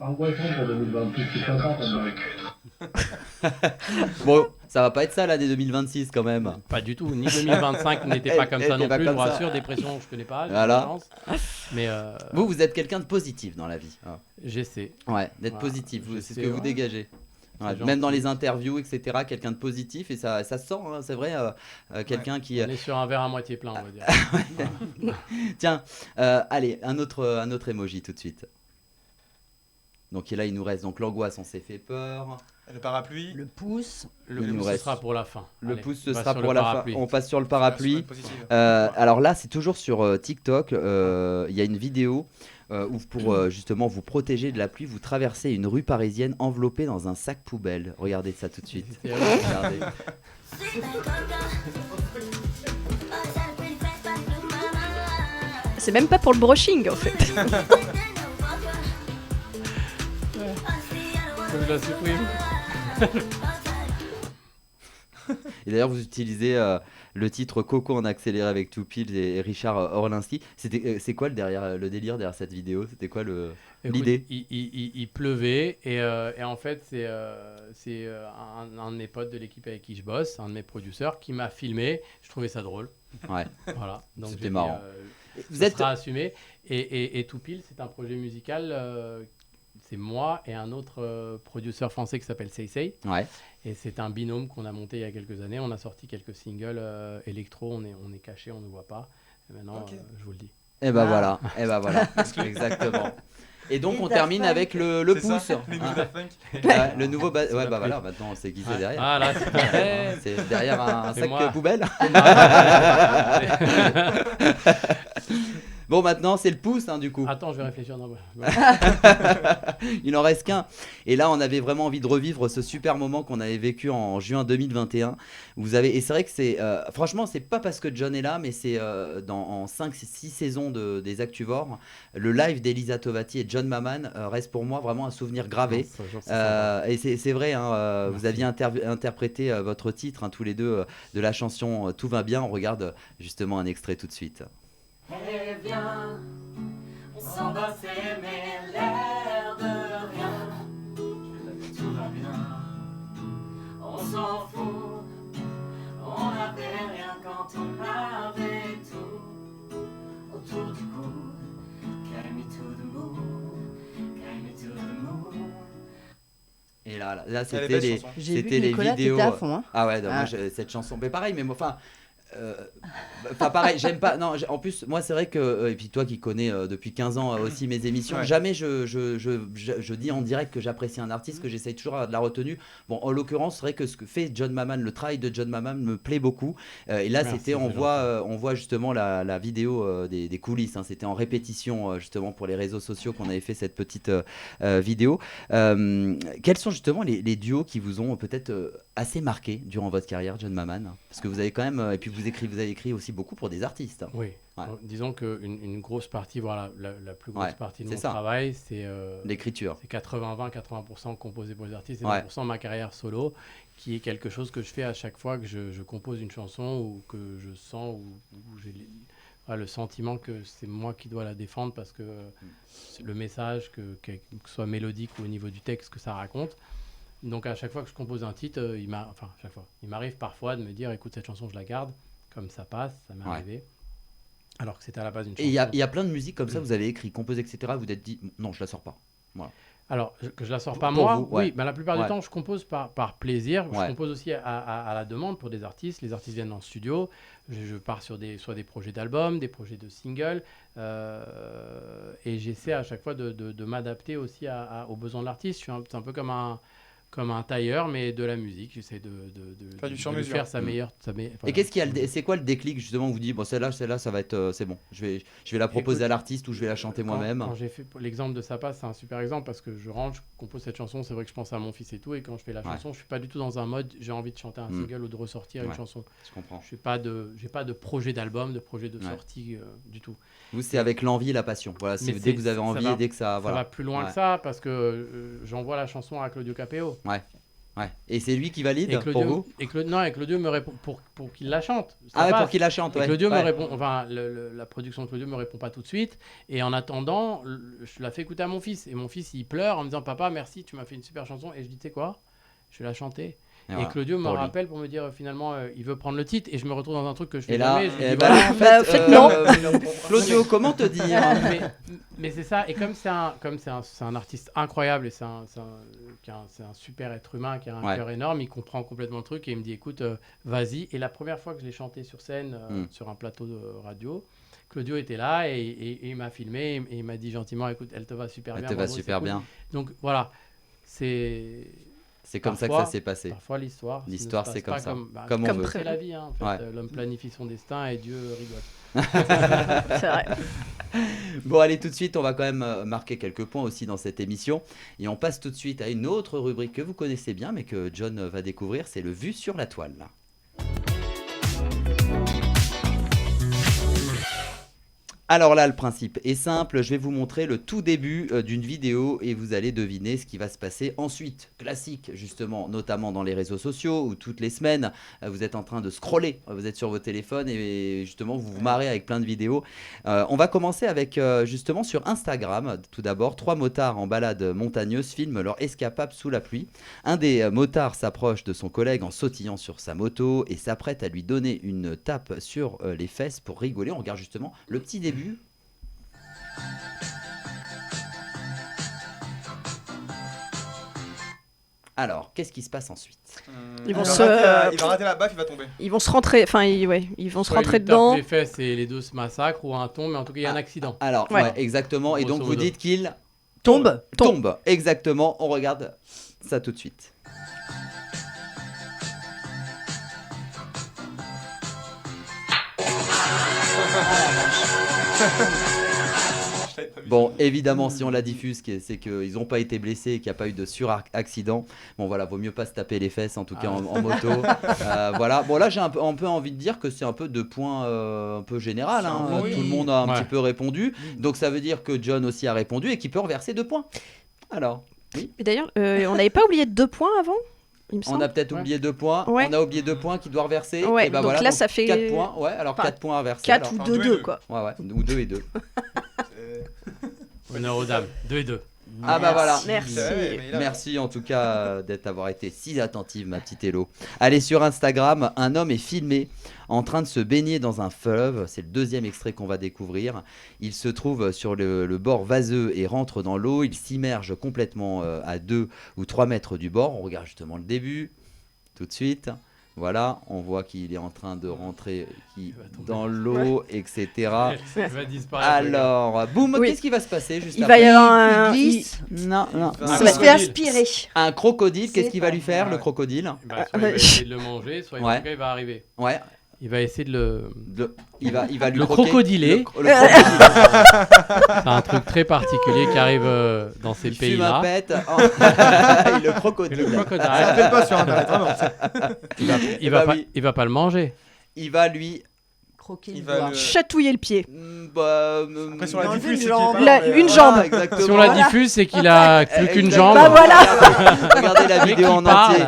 Speaker 4: Angoissant pour 2026, c'est sympa quand même.
Speaker 1: Bon, ça va pas être ça l'année 2026 quand même.
Speaker 4: Pas du tout, ni 2025 n'était pas comme ça
Speaker 1: était
Speaker 4: non
Speaker 1: pas
Speaker 4: plus, je
Speaker 1: comme
Speaker 4: vous
Speaker 1: ça.
Speaker 4: rassure, dépression, je connais pas, j'ai
Speaker 1: Voilà.
Speaker 4: de la chance. Mais
Speaker 1: Vous êtes quelqu'un de positif dans la vie. hein.
Speaker 4: j'essaie.
Speaker 1: Ouais, d'être
Speaker 4: Voilà,
Speaker 1: positif,
Speaker 4: je
Speaker 1: c'est ce
Speaker 4: sais,
Speaker 1: que vous
Speaker 4: ouais.
Speaker 1: dégagez. Ouais,
Speaker 4: C'est
Speaker 1: même dans
Speaker 4: gentil.
Speaker 1: les interviews, etc., quelqu'un de positif, et ça se sent, hein, c'est vrai, quelqu'un qui...
Speaker 4: On est sur un verre à moitié plein, on va dire. Voilà.
Speaker 1: Tiens, allez, un autre emoji tout de suite. Donc là, il nous reste donc l'angoisse, on s'est fait peur.
Speaker 2: Le parapluie.
Speaker 5: Le pouce.
Speaker 4: Le
Speaker 1: Il nous
Speaker 4: pouce, ce
Speaker 1: reste-
Speaker 4: sera pour la fin.
Speaker 1: Le
Speaker 4: Allez,
Speaker 1: pouce, ce
Speaker 4: on va
Speaker 1: sera
Speaker 4: sur
Speaker 1: pour
Speaker 4: le
Speaker 1: la fin.
Speaker 4: parapluie.
Speaker 1: On passe sur le
Speaker 2: Sur
Speaker 1: parapluie.
Speaker 2: la positive.
Speaker 1: Alors là, c'est toujours sur TikTok. Il y a une vidéo où pour justement vous protéger de la pluie, vous traversez une rue parisienne enveloppée dans un sac poubelle. Regardez ça tout de suite.
Speaker 4: C'est-
Speaker 1: Regardez.
Speaker 3: C'est même pas pour le brushing en fait.
Speaker 4: Faut que je la supprime.
Speaker 1: Et d'ailleurs, vous utilisez le titre Coco en accéléré avec Toupil et Richard Orlinski. C'est quoi le délire derrière cette vidéo? C'était quoi
Speaker 4: Écoute,
Speaker 1: l'idée?
Speaker 4: il pleuvait et en fait c'est un de mes potes de l'équipe avec qui je bosse, un de mes producteurs qui m'a filmé. Je trouvais ça drôle.
Speaker 1: Ouais.
Speaker 4: Voilà. Donc
Speaker 1: C'était
Speaker 4: j'ai dit,
Speaker 1: marrant.
Speaker 4: Vous êtes assumé et Tout Pile, c'est un projet musical. C'est moi et un autre producteur français qui s'appelle Seisei.
Speaker 1: Ouais.
Speaker 4: Et c'est un binôme qu'on a monté il y a quelques années. On a sorti quelques singles électro. On est caché, on ne voit pas. Et maintenant,
Speaker 2: Ok.
Speaker 4: je vous le dis.
Speaker 1: Et ben
Speaker 5: Ah.
Speaker 1: voilà. Et ben voilà. Exactement. Et donc
Speaker 5: Et
Speaker 1: on
Speaker 5: Daft
Speaker 1: termine
Speaker 5: Punk.
Speaker 1: avec le
Speaker 2: C'est ça,
Speaker 1: pouce.
Speaker 2: les
Speaker 1: Hein.
Speaker 2: nouveaux Daft Punk.
Speaker 1: Ouais, le nouveau ouais
Speaker 4: la
Speaker 1: bah voilà,
Speaker 4: pluie.
Speaker 1: maintenant on sait qui c'est
Speaker 4: Ouais.
Speaker 1: derrière.
Speaker 4: Ah là, c'est
Speaker 1: C'est derrière un
Speaker 4: C'est
Speaker 1: sac
Speaker 4: moi.
Speaker 1: poubelle.
Speaker 4: Ah,
Speaker 1: Bon, maintenant c'est le pouce du coup.
Speaker 4: Attends, je vais réfléchir. Non,
Speaker 1: Il n'en reste qu'un. Et là, on avait vraiment envie de revivre ce super moment qu'on avait vécu en juin 2021. Et c'est vrai que c'est... franchement, c'est pas parce que John est là, mais c'est en 5-6 saisons des Actuvores. Le live d'Elisa Tovati et John Maman reste pour moi vraiment un souvenir gravé. Et c'est vrai, hein, vous aviez interprété votre titre, tous les deux, de la chanson Tout va bien. On regarde justement un extrait tout de suite.
Speaker 8: Eh viens, on s'en va s'aimer l'air de rien. Tout va bien, on s'en fout. On n'avait rien quand on avait tout autour du cou. Carry me to the moon, carry me to the moon.
Speaker 1: Et là
Speaker 2: Elle est
Speaker 1: c'était
Speaker 2: belle,
Speaker 1: les,
Speaker 2: chanson.
Speaker 5: J'ai vu
Speaker 1: c'était
Speaker 5: que
Speaker 1: les
Speaker 5: Nicolas
Speaker 1: vidéos.
Speaker 5: t'étais à fond. Hein.
Speaker 1: Ah ouais, non, moi,
Speaker 5: Ah.
Speaker 1: cette chanson, mais pareil, mais moi, enfin pareil, j'aime pas. Non, en plus, moi, c'est vrai que et puis toi qui connais depuis 15 ans aussi mes émissions,
Speaker 2: Ouais.
Speaker 1: jamais je dis en direct que j'apprécie un artiste, que j'essaye toujours de la retenue. Bon, en l'occurrence, c'est vrai que ce que fait John Maman, le travail de John Maman me plaît beaucoup. Et là,
Speaker 4: Merci,
Speaker 1: c'était, on
Speaker 4: c'est
Speaker 1: voit justement la vidéo des coulisses. Hein. C'était en répétition justement pour les réseaux sociaux qu'on avait fait cette petite vidéo. Quels sont justement les duos qui vous ont peut-être assez marqué durant votre carrière, John Maman? Parce que vous avez quand même, et puis vous avez écrit aussi beaucoup pour des artistes.
Speaker 4: Oui.
Speaker 1: Ouais.
Speaker 4: Disons qu'une grosse partie, voilà, la plus grosse
Speaker 1: Ouais,
Speaker 4: partie de
Speaker 1: c'est
Speaker 4: mon
Speaker 1: ça.
Speaker 4: travail, c'est
Speaker 1: L'écriture.
Speaker 4: 80-20-80% composé pour les artistes et
Speaker 1: Ouais.
Speaker 4: 20% ma carrière solo, qui est quelque chose que je fais à chaque fois que je compose une chanson ou que je sens ou j'ai le sentiment que c'est moi qui dois la défendre parce que c'est le message, que ce soit mélodique ou au niveau du texte que ça raconte. Donc à chaque fois que je compose un titre, il m'arrive parfois de me dire écoute, cette chanson je la garde, comme ça passe, ça m'est
Speaker 1: Ouais.
Speaker 4: arrivé. Alors que c'était à la base une
Speaker 1: Et
Speaker 4: chanson.
Speaker 1: il y a plein de musiques comme ça, vous avez écrit, composé, etc. Vous vous êtes dit, non, je la sors pas.
Speaker 4: Alors, que je la sors pas
Speaker 1: Pour
Speaker 4: moi,
Speaker 1: vous, ouais.
Speaker 4: oui, mais la plupart
Speaker 1: Ouais.
Speaker 4: du temps, je compose par plaisir. Je
Speaker 1: Ouais.
Speaker 4: compose aussi à la demande pour des artistes. Les artistes viennent en studio. Je pars sur soit des projets d'albums, des projets de singles. Et j'essaie à chaque fois de m'adapter aussi aux besoins de l'artiste. C'est un peu comme un tailleur, mais de la musique. J'essaie de
Speaker 2: Faire du
Speaker 4: lui
Speaker 2: sur-mesure.
Speaker 4: faire sa meilleure.
Speaker 1: Et qu'est-ce qu'il y a c'est quoi le déclic justement où vous dites, bon, celle-là, ça va être, c'est bon, je vais la proposer
Speaker 4: Écoute,
Speaker 1: à l'artiste ou je vais la chanter moi-même.
Speaker 4: Quand j'ai fait l'exemple de Sa Passe, c'est un super exemple parce que je rentre, je compose cette chanson, c'est vrai que je pense à mon fils et tout, et quand je fais la
Speaker 1: Ouais.
Speaker 4: chanson, je suis pas du tout dans un mode j'ai envie de chanter un single ou de ressortir une
Speaker 1: Ouais.
Speaker 4: chanson.
Speaker 1: Je comprends.
Speaker 4: J'ai pas de projet d'album, de projet de
Speaker 1: Ouais.
Speaker 4: sortie du tout.
Speaker 1: Vous, c'est avec l'envie et la passion. Voilà,
Speaker 4: Mais
Speaker 1: dès que vous avez
Speaker 4: ça
Speaker 1: envie
Speaker 4: va-
Speaker 1: et dès que ça,
Speaker 4: Ça
Speaker 1: voilà.
Speaker 4: va plus loin
Speaker 1: Ouais.
Speaker 4: que ça parce que j'envoie la chanson à Claudio Capéo.
Speaker 1: Ouais. Ouais. Et c'est lui qui valide
Speaker 4: Et
Speaker 1: pour
Speaker 4: Claudio,
Speaker 1: vous
Speaker 4: non, et Claudio me répond pour qu'il la chante. Ça
Speaker 1: Ah ouais,
Speaker 4: passe.
Speaker 1: pour qu'il la chante,
Speaker 4: Et
Speaker 1: ouais.
Speaker 4: Claudio me
Speaker 1: Ouais.
Speaker 4: répond, enfin la production de Claudio me répond pas tout de suite. Et en attendant, je la fais écouter à mon fils. Et mon fils il pleure en me disant papa merci, tu m'as fait une super chanson. Et je dis tu sais quoi, je vais la chanter. Et
Speaker 1: voilà,
Speaker 4: Claudio me
Speaker 1: pour lui.
Speaker 4: rappelle pour me dire finalement il veut prendre le titre. Et je me retrouve dans un truc que je fais
Speaker 1: Et là,
Speaker 4: jamais. Je lui dis,
Speaker 1: bah,
Speaker 4: voilà.
Speaker 1: en fait,
Speaker 3: faites non.
Speaker 1: Claudio, comment te dire
Speaker 4: mais c'est ça. Et comme c'est un artiste incroyable et c'est un super être humain qui a un
Speaker 1: Ouais.
Speaker 4: cœur énorme, il comprend complètement le truc et il me dit écoute, vas-y. Et la première fois que je l'ai chanté sur scène, sur un plateau de radio, Claudio était là et il m'a filmé et il m'a dit gentiment écoute, elle te va super
Speaker 1: Elle
Speaker 4: bien.
Speaker 1: te va
Speaker 4: bravo,
Speaker 1: super
Speaker 4: c'est cool.
Speaker 1: bien.
Speaker 4: Donc voilà, c'est
Speaker 1: C'est comme ça que
Speaker 4: parfois-
Speaker 1: ça s'est passé.
Speaker 4: parfois l'histoire. ne
Speaker 1: L'histoire,
Speaker 4: se
Speaker 1: c'est
Speaker 4: passe
Speaker 1: comme
Speaker 4: pas
Speaker 1: ça. Comme on
Speaker 3: Comme
Speaker 1: veut.
Speaker 3: prévu.
Speaker 4: C'est la vie, hein, en fait.
Speaker 1: Ouais.
Speaker 4: L'homme planifie son destin et Dieu rigole.
Speaker 3: C'est vrai.
Speaker 1: Bon, allez, tout de suite, on va quand même marquer quelques points aussi dans cette émission. Et on passe tout de suite à une autre rubrique que vous connaissez bien, mais que John va découvrir, c'est le Vu sur la toile. Alors là, le principe est simple. Je vais vous montrer le tout début d'une vidéo et vous allez deviner ce qui va se passer ensuite. Classique, justement, notamment dans les réseaux sociaux où toutes les semaines, vous êtes en train de scroller. Vous êtes sur vos téléphones et justement, vous vous marrez avec plein de vidéos. On va commencer avec, justement, sur Instagram. Tout d'abord, 3 motards en balade montagneuse filment leur escapade sous la pluie. Un des motards s'approche de son collègue en sautillant sur sa moto et s'apprête à lui donner une tape sur les fesses pour rigoler. On regarde justement le petit début. Alors, qu'est-ce qui se passe ensuite?
Speaker 3: Ils vont
Speaker 2: il, va
Speaker 3: se-
Speaker 2: rater il va rater la baffe, il va tomber.
Speaker 3: Ils vont se rentrer, enfin, ils vont se
Speaker 4: Soit
Speaker 3: rentrer
Speaker 4: il lui tape
Speaker 3: dedans.
Speaker 4: les fesses et les deux se massacrent ou un tombe, mais en tout cas il y a un accident.
Speaker 1: Alors,
Speaker 3: Ouais.
Speaker 1: ouais, exactement. Et donc,
Speaker 4: Grosso
Speaker 1: vous
Speaker 4: modo.
Speaker 1: dites qu'il
Speaker 5: Tombe.
Speaker 1: tombe. Exactement. On regarde ça tout de suite. Bon, évidemment, si on la diffuse, c'est qu'ils n'ont pas été blessés et qu'il n'y a pas eu de sur-accident. Bon, voilà, vaut mieux pas se taper les fesses, en tout cas en moto. Voilà. Bon, là, j'ai un peu envie de dire que c'est un peu de points un peu général. Hein.
Speaker 2: Oui.
Speaker 1: Tout le monde a un
Speaker 4: Ouais.
Speaker 1: petit peu répondu. Donc, ça veut dire que John aussi a répondu et qu'il peut reverser 2 points. Alors,
Speaker 3: Et d'ailleurs, on n'avait pas oublié 2 points avant, il me
Speaker 1: on
Speaker 3: semble.
Speaker 1: a peut-être
Speaker 4: Ouais.
Speaker 1: oublié 2 points.
Speaker 3: Ouais.
Speaker 1: On a oublié 2 points qui doit reverser.
Speaker 3: Ouais,
Speaker 1: Et ben
Speaker 3: donc
Speaker 1: voilà,
Speaker 3: là, ça fait
Speaker 1: 4 points. Ouais, alors
Speaker 3: Enfin,
Speaker 1: 4 points à verser.
Speaker 3: 4
Speaker 1: alors.
Speaker 3: ou
Speaker 2: Enfin, 2 et
Speaker 3: 2-2,
Speaker 2: 2.
Speaker 3: quoi.
Speaker 1: Ouais, ou 2 et 2.
Speaker 4: Honneur aux dames, 2 et 2.
Speaker 1: Ah bah voilà.
Speaker 3: Merci.
Speaker 2: C'est vrai, mais il a-
Speaker 1: Merci en tout cas d'avoir été si attentive, ma petite Hello. Allez, sur Instagram, un homme est filmé en train de se baigner dans un fleuve. C'est le 2e extrait qu'on va découvrir. Il se trouve sur le bord vaseux et rentre dans l'eau. Il s'immerge complètement à 2 ou 3 mètres du bord. On regarde justement le début, tout de suite. Voilà, on voit qu'il est en train de rentrer
Speaker 4: va tomber.
Speaker 1: dans l'eau, etc.
Speaker 4: Il va disparaître.
Speaker 1: Alors, boum,
Speaker 3: Oui.
Speaker 1: qu'est-ce qui va se passer juste
Speaker 3: Il va
Speaker 1: après
Speaker 3: y avoir un.
Speaker 5: Il glisse.
Speaker 1: Non, non.
Speaker 2: Il
Speaker 5: Il
Speaker 2: Ah,
Speaker 5: va se
Speaker 2: oui.
Speaker 5: fait aspirer.
Speaker 1: Un crocodile, qu'est-ce
Speaker 5: C'est
Speaker 1: qu'il va
Speaker 5: pas
Speaker 1: lui faire,
Speaker 2: vrai.
Speaker 1: le crocodile?
Speaker 4: Bah, soit il va essayer de le manger, soit en
Speaker 1: Ouais.
Speaker 4: tout cas il va arriver.
Speaker 1: Ouais,
Speaker 4: Il va essayer de le.
Speaker 1: il va lui
Speaker 4: Le
Speaker 1: croquer.
Speaker 4: crocodiler.
Speaker 1: Le crocodile.
Speaker 4: C'est un truc très particulier qui arrive dans ces
Speaker 1: Il fume un
Speaker 4: pays-là.
Speaker 1: pet. Oh. Et le
Speaker 4: Et le
Speaker 1: crocodile.
Speaker 2: Ça
Speaker 4: crocodile,
Speaker 2: appelle pas sur internet, vraiment.
Speaker 4: il
Speaker 1: bah
Speaker 4: va pas,
Speaker 1: oui.
Speaker 4: il va pas le manger.
Speaker 1: Il va lui.
Speaker 5: Croquer
Speaker 2: Il
Speaker 5: le
Speaker 2: va
Speaker 5: doigt.
Speaker 2: le-
Speaker 3: Chatouiller le pied.
Speaker 2: Après, sur la
Speaker 5: Il a enlevé
Speaker 2: diffuse,
Speaker 5: une
Speaker 2: c'est qu'il
Speaker 5: jambe.
Speaker 2: est pas
Speaker 3: La-
Speaker 2: là, mais,
Speaker 3: une jambe.
Speaker 1: Exactement.
Speaker 4: Si on la diffuse, c'est qu'il a plus qu'une jambe.
Speaker 3: Bah voilà.
Speaker 1: Regardez la
Speaker 4: Mais
Speaker 1: vidéo
Speaker 4: qui
Speaker 1: en
Speaker 4: parle.
Speaker 1: entier.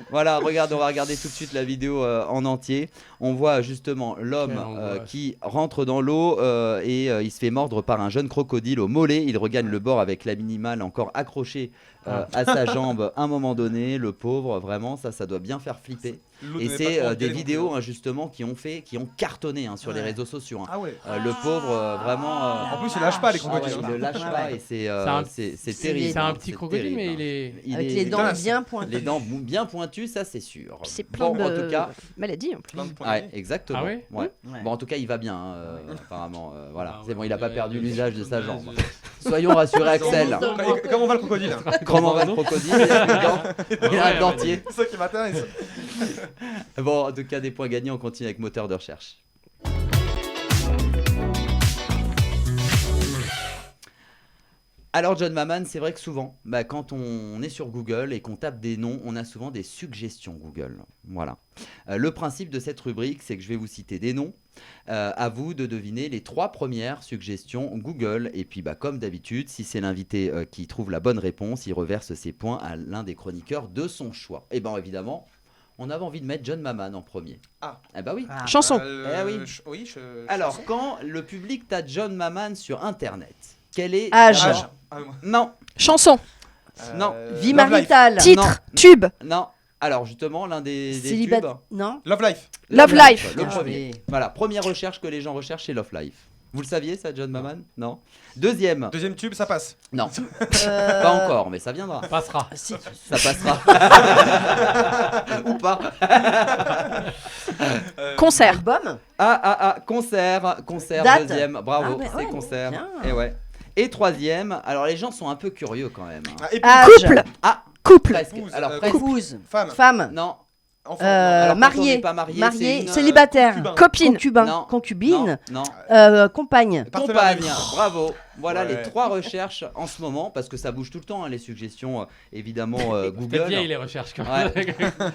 Speaker 1: Voilà, regarde, on va regarder tout de suite la vidéo en entier. On voit justement l'homme
Speaker 4: Quelle angoisse.
Speaker 1: qui rentre dans l'eau et il se fait mordre par un jeune crocodile au mollet. Il regagne le bord avec l'animal encore accroché à sa jambe à un moment donné. Le pauvre, vraiment, ça doit bien faire flipper.
Speaker 2: l'autre
Speaker 1: Et
Speaker 2: n'avait
Speaker 1: c'est
Speaker 2: pas trop envie
Speaker 1: des
Speaker 2: d'aller non
Speaker 1: vidéos
Speaker 2: plus.
Speaker 1: hein, justement qui ont cartonné hein, sur les
Speaker 2: Ouais.
Speaker 1: réseaux sociaux. hein.
Speaker 2: Ah ouais.
Speaker 1: Le pauvre, vraiment.
Speaker 2: En plus, il lâche pas les
Speaker 1: ah ouais,
Speaker 2: crocodiles.
Speaker 1: il ne lâche
Speaker 5: Ouais,
Speaker 1: pas
Speaker 5: ouais.
Speaker 1: et c'est
Speaker 4: un-
Speaker 1: c'est terrible.
Speaker 4: C'est un
Speaker 1: hein,
Speaker 4: petit
Speaker 1: c'est
Speaker 4: crocodile,
Speaker 1: terrible,
Speaker 4: mais
Speaker 1: hein.
Speaker 4: il est.
Speaker 1: Il
Speaker 5: Avec
Speaker 1: est-
Speaker 5: les dents
Speaker 2: dégueulasse.
Speaker 5: bien pointues.
Speaker 1: les dents bien pointues, ça c'est sûr.
Speaker 3: C'est plein
Speaker 1: Bon, en tout
Speaker 3: de
Speaker 1: cas,
Speaker 3: maladies en plus.
Speaker 2: Plein de points
Speaker 1: ouais,
Speaker 2: de vie.
Speaker 1: exactement.
Speaker 4: Ah ouais
Speaker 1: Ouais.
Speaker 5: Ouais.
Speaker 1: Bon, en tout cas, il va bien, hein, apparemment. Voilà,
Speaker 4: Ah
Speaker 1: c'est
Speaker 4: ouais,
Speaker 1: bon, il n'a pas
Speaker 4: ouais,
Speaker 1: perdu
Speaker 4: ouais,
Speaker 1: l'usage de sa
Speaker 4: ouais,
Speaker 1: jambe.
Speaker 4: ouais.
Speaker 1: Soyons rassurés, Axel.
Speaker 2: Comment va le crocodile?
Speaker 1: Comment va le crocodile? Il a une dent, il a un
Speaker 4: Ouais,
Speaker 1: dentier.
Speaker 2: C'est ça qui m'intéresse.
Speaker 1: Bon, en tout cas, des points gagnés, on continue avec moteur de recherche. Alors John Maman, c'est vrai que souvent, quand on est sur Google et qu'on tape des noms, on a souvent des suggestions Google. Voilà. Le principe de cette rubrique, c'est que je vais vous citer des noms. À vous de deviner les 3 premières suggestions Google. Et puis, comme d'habitude, si c'est l'invité qui trouve la bonne réponse, il reverse ses points à l'un des chroniqueurs de son choix. Et bien évidemment, on avait envie de mettre John Maman en premier.
Speaker 2: Ah.
Speaker 1: Eh ben oui.
Speaker 3: Chanson.
Speaker 1: Oui. Alors, quand le public tape John Maman sur Internet, quel est
Speaker 5: Âge.
Speaker 1: d'abord- Non.
Speaker 3: Chanson.
Speaker 1: Non.
Speaker 5: Vie
Speaker 2: Love Life.
Speaker 5: maritale.
Speaker 3: Titre.
Speaker 1: Non.
Speaker 3: Tube.
Speaker 1: Non. Alors justement, l'un des
Speaker 5: Célibat-
Speaker 1: tubes.
Speaker 5: Non.
Speaker 2: Love Life.
Speaker 3: Love Life.
Speaker 1: Le
Speaker 5: Ah,
Speaker 1: premier.
Speaker 5: oui.
Speaker 1: Voilà, première recherche que les gens recherchent, c'est Love Life. Vous le saviez ça, John Maman? Non. Deuxième.
Speaker 2: Deuxième tube, ça passe.
Speaker 1: Non. Pas encore, mais ça viendra.
Speaker 4: Passera.
Speaker 5: Si.
Speaker 1: Ça passera. Ou pas.
Speaker 3: Concert.
Speaker 5: Album.
Speaker 1: Concert.
Speaker 5: Date.
Speaker 1: Deuxième. Bravo,
Speaker 5: Ah, mais
Speaker 1: c'est
Speaker 5: ouais,
Speaker 1: concert.
Speaker 5: bien.
Speaker 1: Et ouais. Et troisième. Alors les gens sont un peu curieux quand même.
Speaker 2: Ah, épouse.
Speaker 5: Âge.
Speaker 3: Couple.
Speaker 1: Ah,
Speaker 3: Couple.
Speaker 1: presque.
Speaker 2: Épouse,
Speaker 1: Alors presque.
Speaker 5: Épouse.
Speaker 2: Femme.
Speaker 5: Femme.
Speaker 1: Non.
Speaker 2: Enfant.
Speaker 1: Alors, quand on
Speaker 5: marié.
Speaker 1: n'est pas marié,
Speaker 5: Marié.
Speaker 1: c'est une,
Speaker 5: Célibataire.
Speaker 2: concubin.
Speaker 3: Copine.
Speaker 5: Concubin.
Speaker 1: Non.
Speaker 5: Concubine.
Speaker 1: Non.
Speaker 5: Compagne.
Speaker 2: Partenaire de
Speaker 1: Compagne,
Speaker 2: vie.
Speaker 1: bravo. Voilà
Speaker 2: Ouais.
Speaker 1: les 3 recherches en ce moment, parce que ça bouge tout le temps, les suggestions, évidemment,
Speaker 4: Peut-être
Speaker 1: Google.
Speaker 4: vieille les recherches quand même.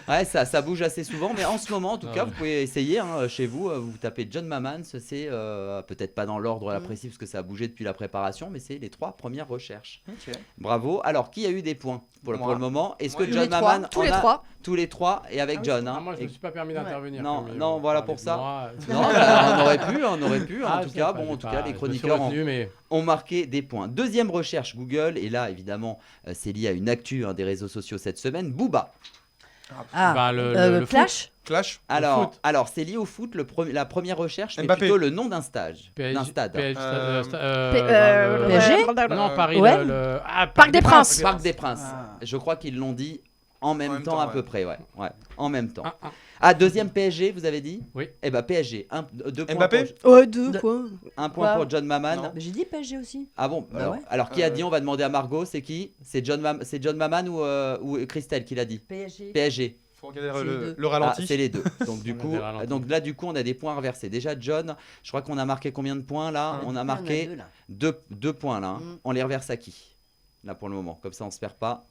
Speaker 1: Ouais, ça bouge assez souvent, mais en ce moment, en tout
Speaker 4: Ah
Speaker 1: cas,
Speaker 4: ouais.
Speaker 1: vous pouvez essayer chez vous. Vous tapez John Maman, c'est peut-être pas dans l'ordre précis, parce que ça a bougé depuis la préparation, mais c'est les 3 premières recherches.
Speaker 2: Ok.
Speaker 1: Bravo. Alors, qui a eu des points pour
Speaker 2: Moi.
Speaker 1: le moment? Est-ce
Speaker 2: Moi,
Speaker 1: que
Speaker 2: tous
Speaker 1: John
Speaker 5: les trois.
Speaker 1: Maman
Speaker 3: Tous
Speaker 1: en
Speaker 3: les
Speaker 1: a
Speaker 3: 3.
Speaker 1: Tous les 3 et avec John.
Speaker 4: Ah, moi je me suis pas permis d'intervenir.
Speaker 1: Non,
Speaker 4: comme
Speaker 1: non,
Speaker 4: ils
Speaker 1: voilà
Speaker 4: parlaient
Speaker 1: pour
Speaker 4: de
Speaker 1: ça.
Speaker 4: moi.
Speaker 1: Non, on aurait pu.
Speaker 4: Ah,
Speaker 1: En
Speaker 4: je
Speaker 1: tout
Speaker 4: sais
Speaker 1: cas,
Speaker 4: pas,
Speaker 1: en
Speaker 4: j'ai
Speaker 1: tout
Speaker 4: pas-
Speaker 1: cas, les
Speaker 4: je me suis
Speaker 1: chroniqueurs
Speaker 4: retenu, mais
Speaker 1: ont marqué des points. Deuxième recherche Google, et là évidemment c'est lié à une actu des réseaux sociaux cette semaine, Booba.
Speaker 5: Ah.
Speaker 4: bah, le foot.
Speaker 5: Clash.
Speaker 2: Clash.
Speaker 1: Alors c'est lié au foot, la première recherche, mais
Speaker 2: Mbappé.
Speaker 1: plutôt le nom d'un stage,
Speaker 4: PSG,
Speaker 1: d'un stade.
Speaker 4: PSG,
Speaker 5: PSG.
Speaker 4: non, Paris,
Speaker 5: Ouais.
Speaker 3: Parc des Princes.
Speaker 1: Parc des Princes.
Speaker 2: Ah.
Speaker 1: Je crois qu'ils l'ont dit en même temps à
Speaker 2: ouais.
Speaker 1: peu près, ouais. En même temps.
Speaker 4: Ah,
Speaker 1: Deuxième PSG, vous avez dit?
Speaker 4: Oui.
Speaker 1: Eh ben PSG, 2 points.
Speaker 2: Mbappé.
Speaker 3: Ouais, 2 points.
Speaker 1: Un point
Speaker 5: Quoi
Speaker 1: pour John Maman.
Speaker 2: Non.
Speaker 5: Mais j'ai dit PSG aussi.
Speaker 1: Ah bon,
Speaker 5: Bah
Speaker 1: alors,
Speaker 5: ouais.
Speaker 1: alors qui a dit? On va demander à Margot, c'est qui? C'est John Maman ou Christelle qui l'a dit?
Speaker 5: PSG.
Speaker 1: PSG.
Speaker 2: Faut regarder
Speaker 5: C'est les
Speaker 2: le
Speaker 5: deux.
Speaker 2: le
Speaker 1: Ah,
Speaker 2: ralenti.
Speaker 1: c'est les deux. Donc du
Speaker 4: On a
Speaker 1: coup,
Speaker 4: des ralentis.
Speaker 1: là du coup on a des points reversés. Déjà John, je crois qu'on a marqué combien de points là? On a marqué deux points là.
Speaker 5: Mm.
Speaker 1: On les reverse à qui? Là pour le moment, comme ça on se perd pas.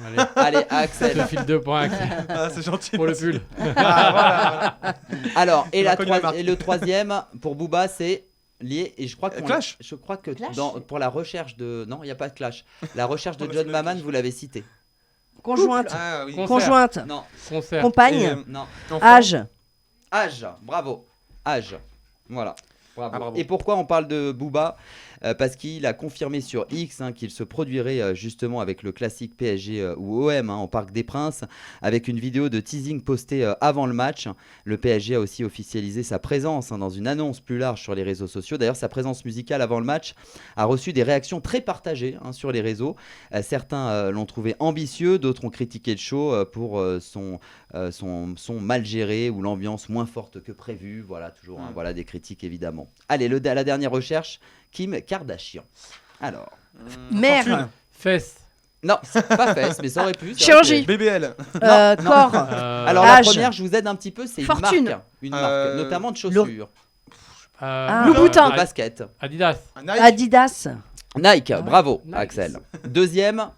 Speaker 4: Allez,
Speaker 1: Allez
Speaker 4: je te
Speaker 1: Axel.
Speaker 4: file 2 points Axel,
Speaker 2: Ah, c'est gentil.
Speaker 4: pour le pull.
Speaker 2: Ah, voilà.
Speaker 1: Alors et,
Speaker 2: On a connu la marque.
Speaker 1: et le troisième pour Booba c'est lié et je crois que
Speaker 2: Clash.
Speaker 1: je crois que
Speaker 5: Clash
Speaker 1: pour la recherche de non il y a pas de clash. La recherche de
Speaker 2: Oh, mais
Speaker 1: John
Speaker 2: c'est
Speaker 1: Maman
Speaker 2: Clash.
Speaker 1: vous l'avez cité.
Speaker 5: Conjointe.
Speaker 2: Ah oui.
Speaker 4: Concert.
Speaker 5: Conjointe.
Speaker 1: Non
Speaker 4: Concert.
Speaker 2: Et,
Speaker 5: Compagne.
Speaker 1: non.
Speaker 2: enfant.
Speaker 5: Âge.
Speaker 1: Âge, bravo. Âge. Voilà. Bravo.
Speaker 2: Ah, bravo.
Speaker 1: Et pourquoi on parle de Booba? Parce qu'il a confirmé sur X qu'il se produirait justement avec le classique PSG ou OM au Parc des Princes, avec une vidéo de teasing postée avant le match. Le PSG a aussi officialisé sa présence dans une annonce plus large sur les réseaux sociaux. D'ailleurs, sa présence musicale avant le match a reçu des réactions très partagées sur les réseaux. Certains l'ont trouvé ambitieux, d'autres ont critiqué le show pour son mal géré ou l'ambiance moins forte que prévu. Voilà, toujours voilà, des critiques évidemment. Allez, la dernière recherche, Kim Kardashian. Alors,
Speaker 5: Mère.
Speaker 2: Fortune.
Speaker 4: Fesses.
Speaker 1: non, c'est pas fesses, mais ça aurait pu. c'est
Speaker 3: Chirurgie.
Speaker 1: vrai
Speaker 2: BBL.
Speaker 1: Non.
Speaker 5: Corps.
Speaker 1: Alors la
Speaker 5: Âge.
Speaker 1: première, je vous aide un petit peu, c'est une
Speaker 3: Fortune.
Speaker 1: marque, notamment de chaussures,
Speaker 5: Ah.
Speaker 3: Louboutin.
Speaker 1: de basket.
Speaker 4: Adidas.
Speaker 2: Nike.
Speaker 5: Adidas.
Speaker 1: Nike, bravo
Speaker 4: Nice.
Speaker 1: Axel. Deuxième,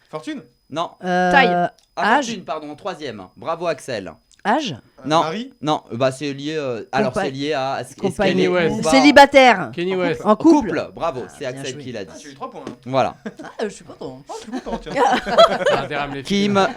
Speaker 2: Fortune.
Speaker 1: non.
Speaker 3: Taille.
Speaker 5: Âge.
Speaker 1: Fortune, pardon, troisième. Bravo Axel.
Speaker 5: Âge.
Speaker 1: Non.
Speaker 2: Marie.
Speaker 1: Non, bah c'est lié. Alors c'est lié à ce
Speaker 5: Compagne.
Speaker 1: qu'elle est
Speaker 4: West.
Speaker 1: ou pas.
Speaker 5: Célibataire.
Speaker 4: Kenny West.
Speaker 5: En couple.
Speaker 1: Couple, bravo, c'est
Speaker 5: bien
Speaker 1: Axel
Speaker 5: joué.
Speaker 1: qui l'a
Speaker 2: Ah,
Speaker 1: dit.
Speaker 2: j'ai eu 3 points.
Speaker 1: Voilà.
Speaker 5: Je suis content.
Speaker 2: Je suis content, tiens.
Speaker 4: T'as intérêt à me les filer.
Speaker 1: Kim,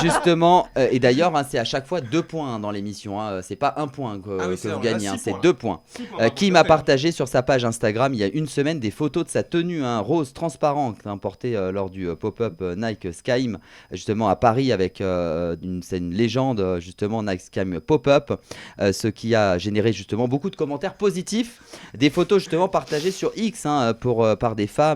Speaker 1: justement, et d'ailleurs, c'est à chaque fois 2 points dans l'émission. C'est pas 1 point que,
Speaker 2: Ah oui,
Speaker 1: que
Speaker 2: c'est
Speaker 1: vous
Speaker 2: vrai, on a
Speaker 1: gagnez,
Speaker 2: 6
Speaker 1: c'est
Speaker 2: points,
Speaker 1: 2 points.
Speaker 2: 6 points,
Speaker 1: Kim a partagé sur sa page Instagram il y a une semaine des photos de sa tenue rose transparente portée lors du pop-up Nike Skyme justement à Paris avec c'est une légende justement Nike Skyme pop-up, ce qui a généré justement beaucoup de commentaires positifs, des photos justement partagées sur X par des fans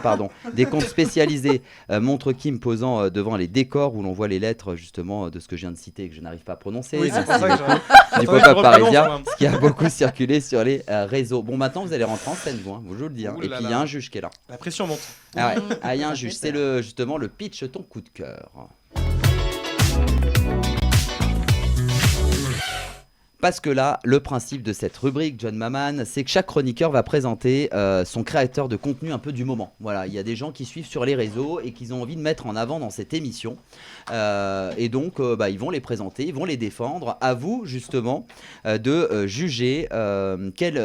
Speaker 1: pardon, des comptes spécialisés montrent Kim posant devant les décors où l'on voit les lettres justement de ce que je viens de citer et que je n'arrive pas à prononcer.
Speaker 2: Oui, c'est
Speaker 1: Merci
Speaker 2: pour ça que
Speaker 1: du
Speaker 2: Faudrait
Speaker 1: pop-up
Speaker 2: que je
Speaker 1: parisien,
Speaker 2: reprononce, moi.
Speaker 1: ce qui a beaucoup circulé sur les réseaux. Bon, maintenant vous allez rentrer en scène, vous, je vous le dis.
Speaker 2: Ouh
Speaker 1: Et
Speaker 2: là
Speaker 1: puis il y
Speaker 2: là.
Speaker 1: a un juge qui est là.
Speaker 2: La pression monte.
Speaker 1: Ah ouais, il y a un juge. C'est justement le pitch ton coup de cœur. Parce que là, le principe de cette rubrique, John Maman, c'est que chaque chroniqueur va présenter son créateur de contenu un peu du moment. Voilà, il y a des gens qui suivent sur les réseaux et qui ont envie de mettre en avant dans cette émission. Et donc, ils vont les présenter, ils vont les défendre. À vous, justement, de juger quel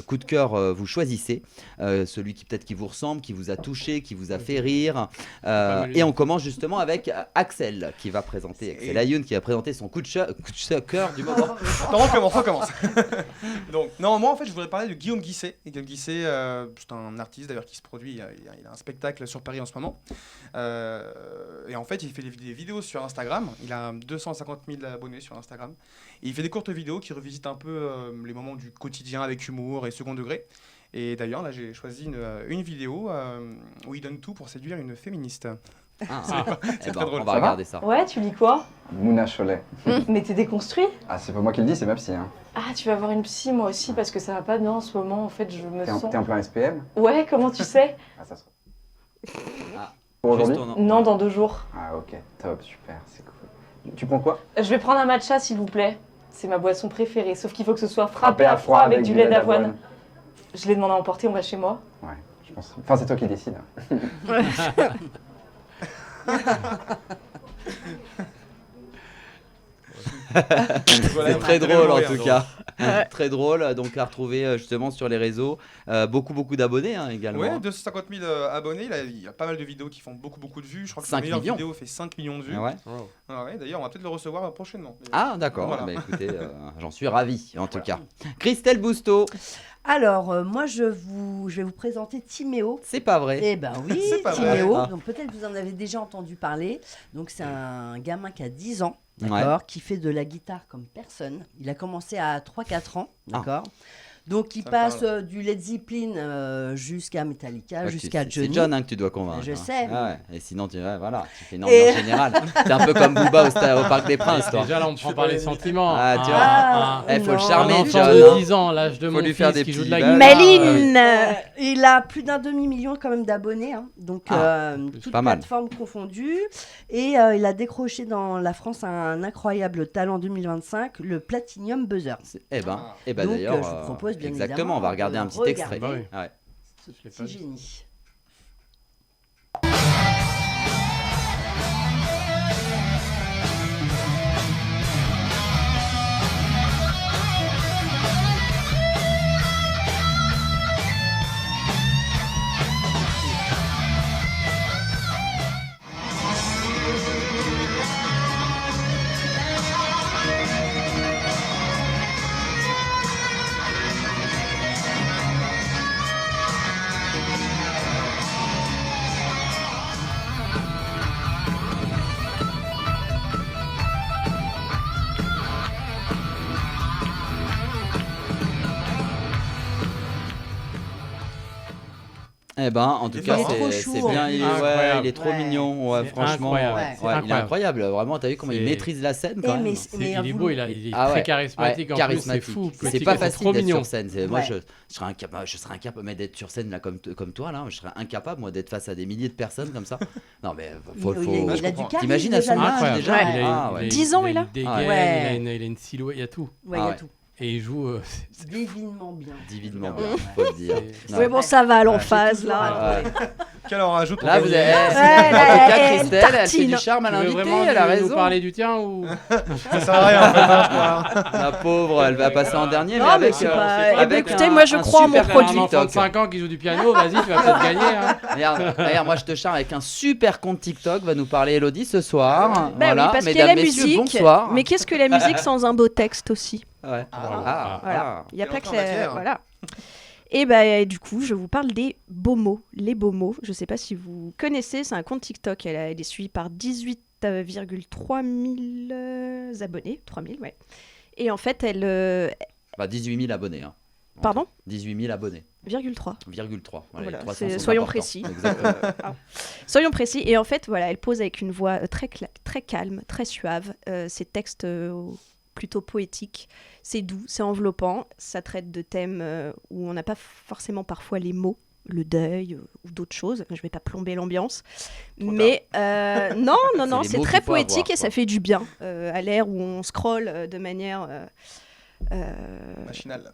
Speaker 1: coup de cœur vous choisissez. Celui qui peut-être qui vous ressemble, qui vous a touché, qui vous a fait rire. Et on commence justement avec Axel, qui va présenter, Axel Ayoun, qui va présenter son coup de cœur du moment.
Speaker 2: On recommence. Donc, non, moi en fait, je voudrais parler de Guillaume Guisset. Et Guillaume Guisset, c'est un artiste d'ailleurs qui se produit. Il a un spectacle sur Paris en ce moment. Et en fait, il fait des vidéos sur Instagram. Il a 250 000 abonnés sur Instagram. Et il fait des courtes vidéos qui revisitent un peu les moments du quotidien avec humour et second degré. Et d'ailleurs, là, j'ai choisi une vidéo où il donne tout pour séduire une féministe.
Speaker 1: C'est très drôle. On va regarder ça.
Speaker 9: Ouais, tu lis quoi?
Speaker 10: Mouna Cholet.
Speaker 9: Mais t'es déconstruit?
Speaker 10: Ah, c'est pas moi qui le dis, c'est ma psy. Hein.
Speaker 9: Ah, tu vas voir une psy, moi aussi, parce que ça va pas bien en ce moment. En fait, je me sens...
Speaker 10: T'es en plein SPM?
Speaker 9: Ouais, comment tu sais?
Speaker 10: Ah, ça se... Pour aujourd'hui?
Speaker 9: Non, dans 2 jours.
Speaker 10: Ah, ok, top, super, c'est cool. Tu prends quoi?
Speaker 9: Je vais prendre un matcha, s'il vous plaît. C'est ma boisson préférée, sauf qu'il faut que ce soit frappé à froid avec du lait d'avoine. Je l'ai demandé à emporter, on va chez moi.
Speaker 10: Ouais, je pense. Enfin, c'est toi qui décides.
Speaker 1: C'est très drôle en tout cas. Très drôle, donc à retrouver justement sur les réseaux. Beaucoup d'abonnés également.
Speaker 2: Ouais, 250 000 abonnés. Il y a pas mal de vidéos qui font beaucoup de vues. Je crois que la meilleure vidéo fait 5 millions de vues. Ouais, d'ailleurs, on va peut-être le recevoir prochainement.
Speaker 1: Ah, d'accord. Voilà. Bah, écoutez, j'en suis ravi en tout cas. Christelle Bousteau.
Speaker 5: Alors, moi, je vais vous présenter Timéo.
Speaker 1: C'est pas vrai.
Speaker 5: Eh ben oui,
Speaker 2: pas
Speaker 5: Timéo.
Speaker 1: vrai.
Speaker 5: Donc peut-être vous en avez déjà entendu parler. Donc c'est un gamin qui a 10 ans, d'accord, qui fait de la guitare comme personne. Il a commencé à 3-4 ans, d'accord. Donc il passe du Led Zeppelin jusqu'à Metallica, jusqu'à Johnny.
Speaker 1: C'est John que tu dois convaincre.
Speaker 5: Je sais.
Speaker 1: Ah ouais. Et sinon, tu fais une ambiance générale. C'est un peu comme Booba au Parc des Princes, toi.
Speaker 4: Déjà là, on prend par les sentiments.
Speaker 1: Ah, tu vois. Il faut le charmer,
Speaker 4: un
Speaker 1: John.
Speaker 4: enfant de 10 ans, l'âge de
Speaker 1: Faut
Speaker 4: mon
Speaker 1: lui faire
Speaker 4: fils
Speaker 1: des
Speaker 4: qui joue de
Speaker 1: petits
Speaker 4: la
Speaker 1: balles.
Speaker 4: guitare.
Speaker 3: Maline.
Speaker 5: Il a plus d'un demi-million quand même d'abonnés, hein. Donc toutes
Speaker 1: pas mal.
Speaker 5: plateformes confondues. Et il a décroché dans la France un incroyable talent 2025, le Platinum Buzzer.
Speaker 1: Eh ben
Speaker 5: Donc,
Speaker 1: d'ailleurs,
Speaker 5: je vous propose bien
Speaker 1: exactement,
Speaker 5: évidemment
Speaker 1: on va regarder un petit
Speaker 5: de
Speaker 1: extrait.
Speaker 5: regarder
Speaker 1: Ouais.
Speaker 5: ce petit génie.
Speaker 1: Eh ben, en tout cas, c'est bien. Il est trop mignon. Ouais, franchement, il est incroyable. Vraiment, t'as vu comment il maîtrise la scène quand même.
Speaker 4: Il est beau, il est très charismatique. En plus, c'est fou.
Speaker 1: C'est pas facile d'être sur scène. Moi, je serais incapable, mais d'être sur scène là comme toi là, je serais incapable moi d'être face à des milliers de personnes comme ça. Non mais faut.
Speaker 5: Il a du charisme.
Speaker 1: T'imagines à son âge déjà.
Speaker 3: 10 ans, il a.
Speaker 4: Il a une silhouette, il y a tout.
Speaker 5: Ouais, il y a tout.
Speaker 4: Et il joue
Speaker 5: divinement bien.
Speaker 1: Divinement bien, faut le dire.
Speaker 3: Oui, bon, ça va, l'emphase là.
Speaker 2: Quel en rajoute?
Speaker 1: Là, vous avez. En tout cas, Christelle, elle fait du charme à
Speaker 4: Tu veux
Speaker 1: l'invité,
Speaker 4: vraiment
Speaker 1: elle a
Speaker 4: nous
Speaker 1: raison.
Speaker 4: parler du tien ou
Speaker 2: Ça sert à rien en fait, je crois.
Speaker 1: La pauvre, elle va passer en dernier,
Speaker 3: Non,
Speaker 1: mais
Speaker 3: mais
Speaker 1: avec.
Speaker 3: c'est pas-
Speaker 1: avec
Speaker 3: écoutez,
Speaker 1: un-
Speaker 3: moi, je
Speaker 1: un
Speaker 3: crois en mon
Speaker 1: super
Speaker 3: produit.
Speaker 4: un enfant de
Speaker 1: TikTok.
Speaker 4: 5 ans qui joue du piano, vas-y, tu vas peut-être gagner. Hein.
Speaker 1: Regarde, moi je te charme avec un super compte TikTok, va nous parler Elodie ce soir.
Speaker 3: Ben
Speaker 1: Voilà,
Speaker 3: oui, parce qu'il y a
Speaker 1: mesdames,
Speaker 3: la
Speaker 1: messieurs,
Speaker 3: musique.
Speaker 1: bonsoir.
Speaker 3: Mais qu'est-ce que la musique sans un beau texte aussi?
Speaker 1: Ouais.
Speaker 3: Voilà. Il y a
Speaker 2: Et
Speaker 3: pas
Speaker 2: encore
Speaker 3: que
Speaker 2: matière.
Speaker 3: voilà. Et bah, du coup, je vous parle des beaux mots. Les beaux mots, je sais pas si vous connaissez, c'est un compte TikTok. Elle est suivie par 18,3 000 abonnés. 3 000, ouais. Et en fait, elle...
Speaker 1: Bah, 18 000 abonnés. Hein.
Speaker 3: Pardon
Speaker 1: 18 000 abonnés.
Speaker 3: 0,3.
Speaker 1: 0,3. Voilà,
Speaker 3: Voilà,
Speaker 1: les 300
Speaker 3: c'est-
Speaker 1: sont
Speaker 3: soyons
Speaker 1: importants.
Speaker 3: précis.
Speaker 1: Exactement.
Speaker 3: Soyons précis. Et en fait, voilà, elle pose avec une voix très calme, très suave. Ses textes plutôt poétiques. C'est doux, c'est enveloppant. Ça traite de thèmes où on n'a pas forcément parfois les mots, le deuil ou d'autres choses. Je ne vais pas plomber l'ambiance. Mais non,
Speaker 1: les
Speaker 3: c'est
Speaker 1: mots
Speaker 3: très
Speaker 1: qu'il faut
Speaker 3: poétique
Speaker 1: avoir,
Speaker 3: et ça
Speaker 1: quoi.
Speaker 3: fait du bien à l'ère où on scrolle de manière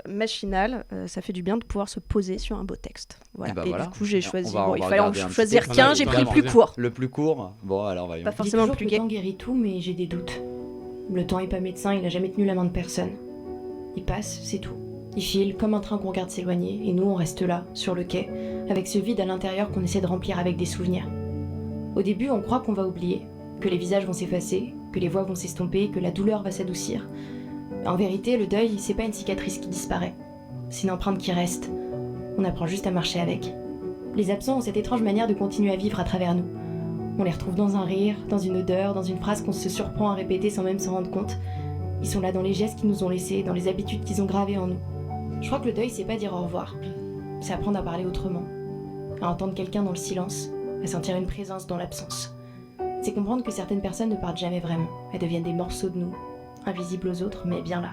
Speaker 3: machinal, ça fait du bien de pouvoir se poser sur un beau texte. Voilà.
Speaker 1: Et,
Speaker 3: Du coup, j'ai choisi. Il
Speaker 1: va
Speaker 3: fallait en
Speaker 1: regarder un
Speaker 3: choisir
Speaker 1: petit
Speaker 3: qu'un,
Speaker 1: extrait.
Speaker 3: j'ai pris le plus court.
Speaker 1: Le plus court. Bon, alors voyons.
Speaker 3: Pas forcément le plus
Speaker 11: Le
Speaker 3: gai.
Speaker 11: temps guérit tout, mais j'ai des doutes. Le temps est pas médecin, il a jamais tenu la main de personne. Il passe, c'est tout. Il file comme un train qu'on regarde s'éloigner, et nous on reste là, sur le quai, avec ce vide à l'intérieur qu'on essaie de remplir avec des souvenirs. Au début, on croit qu'on va oublier, que les visages vont s'effacer, que les voix vont s'estomper, que la douleur va s'adoucir. En vérité, le deuil, c'est pas une cicatrice qui disparaît. C'est une empreinte qui reste. On apprend juste à marcher avec. Les absents ont cette étrange manière de continuer à vivre à travers nous. On les retrouve dans un rire, dans une odeur, dans une phrase qu'on se surprend à répéter sans même s'en rendre compte. Ils sont là dans les gestes qu'ils nous ont laissés, dans les habitudes qu'ils ont gravées en nous. Je crois que le deuil, c'est pas dire au revoir. C'est apprendre à parler autrement. À entendre quelqu'un dans le silence, à sentir une présence dans l'absence. C'est comprendre que certaines personnes ne partent jamais vraiment. Elles deviennent des morceaux de nous, invisibles aux autres, mais bien là.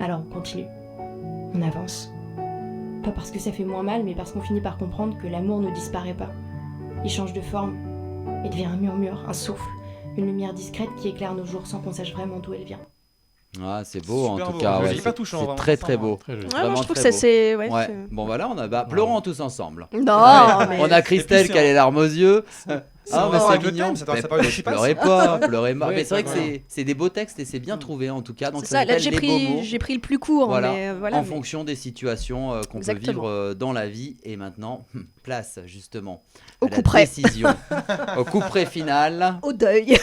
Speaker 11: Alors on continue. On avance. Pas parce que ça fait moins mal, mais parce qu'on finit par comprendre que l'amour ne disparaît pas. Il change de forme. Il devient un murmure, un souffle, une lumière discrète qui éclaire nos jours sans qu'on sache vraiment d'où elle vient.
Speaker 1: Ah, c'est beau
Speaker 2: Super
Speaker 1: en tout
Speaker 2: beau.
Speaker 1: cas.
Speaker 2: C'est
Speaker 1: Ouais,
Speaker 2: hyper touchant,
Speaker 1: c'est
Speaker 2: vraiment,
Speaker 1: très très beau.
Speaker 4: Très joli.
Speaker 3: Ouais, moi,
Speaker 1: Vraiment
Speaker 3: je trouve que
Speaker 1: très
Speaker 3: ça
Speaker 1: beau.
Speaker 3: c'est.
Speaker 1: Bon voilà, on a pleurons tous ensemble.
Speaker 3: Non, mais.
Speaker 1: On a Christelle
Speaker 2: Et puis,
Speaker 1: qui a les larmes aux yeux.
Speaker 2: Ah,
Speaker 1: mais
Speaker 2: non,
Speaker 1: c'est
Speaker 2: avec le
Speaker 1: mignon.
Speaker 2: thème, ça paraît aussi pas.
Speaker 1: Pleurez pas, pleurez pas.
Speaker 4: Oui,
Speaker 1: Mais c'est vrai que
Speaker 4: voilà.
Speaker 1: c'est des beaux textes et c'est bien trouvé en tout cas. Donc
Speaker 3: C'est ça, là
Speaker 1: s'appelle Les beaux mots.
Speaker 3: j'ai pris le plus court,
Speaker 1: Voilà,
Speaker 3: mais voilà.
Speaker 1: en
Speaker 3: mais-
Speaker 1: fonction des situations qu'on peut
Speaker 3: Exactement.
Speaker 1: vivre dans la vie. Et maintenant, place justement
Speaker 3: Au
Speaker 1: à la
Speaker 3: coup près.
Speaker 1: décision, au coup près final.
Speaker 3: Au deuil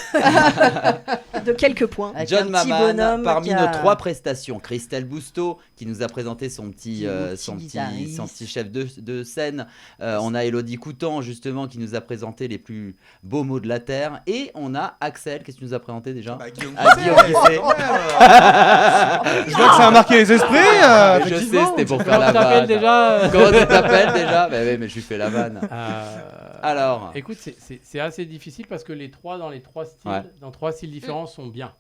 Speaker 3: de quelques points.
Speaker 5: Avec
Speaker 1: John
Speaker 5: un petit
Speaker 1: Maman,
Speaker 5: bonhomme
Speaker 1: parmi
Speaker 5: qui
Speaker 1: nos
Speaker 5: a-
Speaker 1: 3 prestations, Christelle Bousteau qui nous a présenté son petit
Speaker 5: guitariste.
Speaker 1: chef de scène. On a Elodie Coutan justement qui nous a présenté les plus beaux mots de la terre. Et on a Axel, qu'est-ce que tu nous as présenté déjà?
Speaker 2: Guillaume
Speaker 1: Ah,
Speaker 2: Guisset.
Speaker 1: Guillaume Guisset.
Speaker 2: Je vois que ça a marqué les esprits.
Speaker 1: Je sais,
Speaker 2: effectivement.
Speaker 1: c'était pour faire
Speaker 4: Comment
Speaker 1: la
Speaker 4: tu t'appelles
Speaker 1: vanne.
Speaker 4: déjà
Speaker 1: Comment tu t'appelles déjà? Bah oui, mais je lui fais la vanne. Alors,
Speaker 4: Écoute, c'est assez difficile parce que les trois dans les trois styles,
Speaker 1: Ouais.
Speaker 4: dans 3 styles différents sont bien.